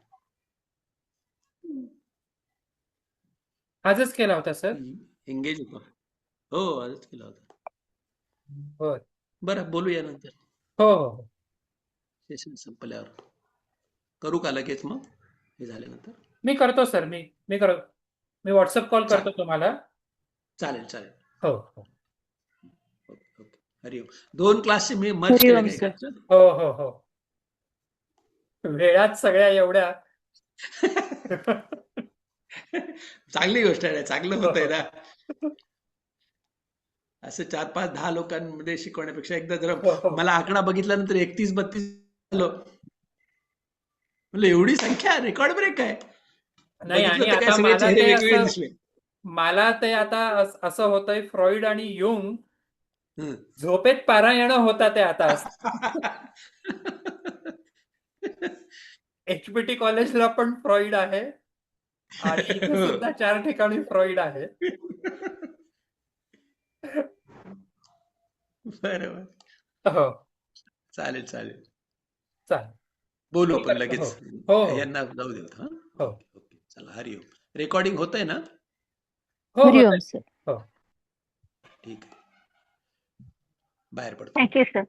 आजच केला होता सर. एंगेज होतो. हो, आजच केला होता. बर, बरं, बोलूया नंतर हो हो हो. सेशन संपल्यावर. करू का लगेच मग हे झाल्यानंतर? मी करतो सर. मी व्हॉट्सअप कॉल करतो तुम्हाला. चालेल चालेल. हो हो ओके ओके. हरिओम. 2 क्लासचे मी मर्ज हरिओम केले काय का? हो हो हो. वेळात सगळ्या एवढ्या चांगली गोष्ट आहे, चांगलं होत आहे ना. असं 4, 5, 10 लोकांमध्ये शिकवण्यापेक्षा एकदा जर मला आकडा बघितल्यानंतर 31-32 झालं, म्हणलं एवढी संख्या रेकॉर्ड ब्रेक आहे. नाही, आणि बघितलं तर काय आता सगळे मला चेहरे ते वेगवेगळे असं दिसले. मला ते आता असं होतंय, फ्रॉइड आणि युंग हं. झोपेत पारायण होता ते आता. HBT कॉलेजला पण फ्रॉइड आहे आणि इथे सुद्धा 4 ठिकाणी फ्रॉइड आहे. बरोबर. हो, चालेल चालेल. चालेल. बोलू मी आपण करतो. लगेच. हो, हो. यांना जाऊ देऊ. हा, हो. Okay okay. चला, हरिओम. रेकॉर्डिंग होतंय ना? हो हरिओम हो सर. हो. ठीक आहे. बाहेर पडतो. Thank you sir.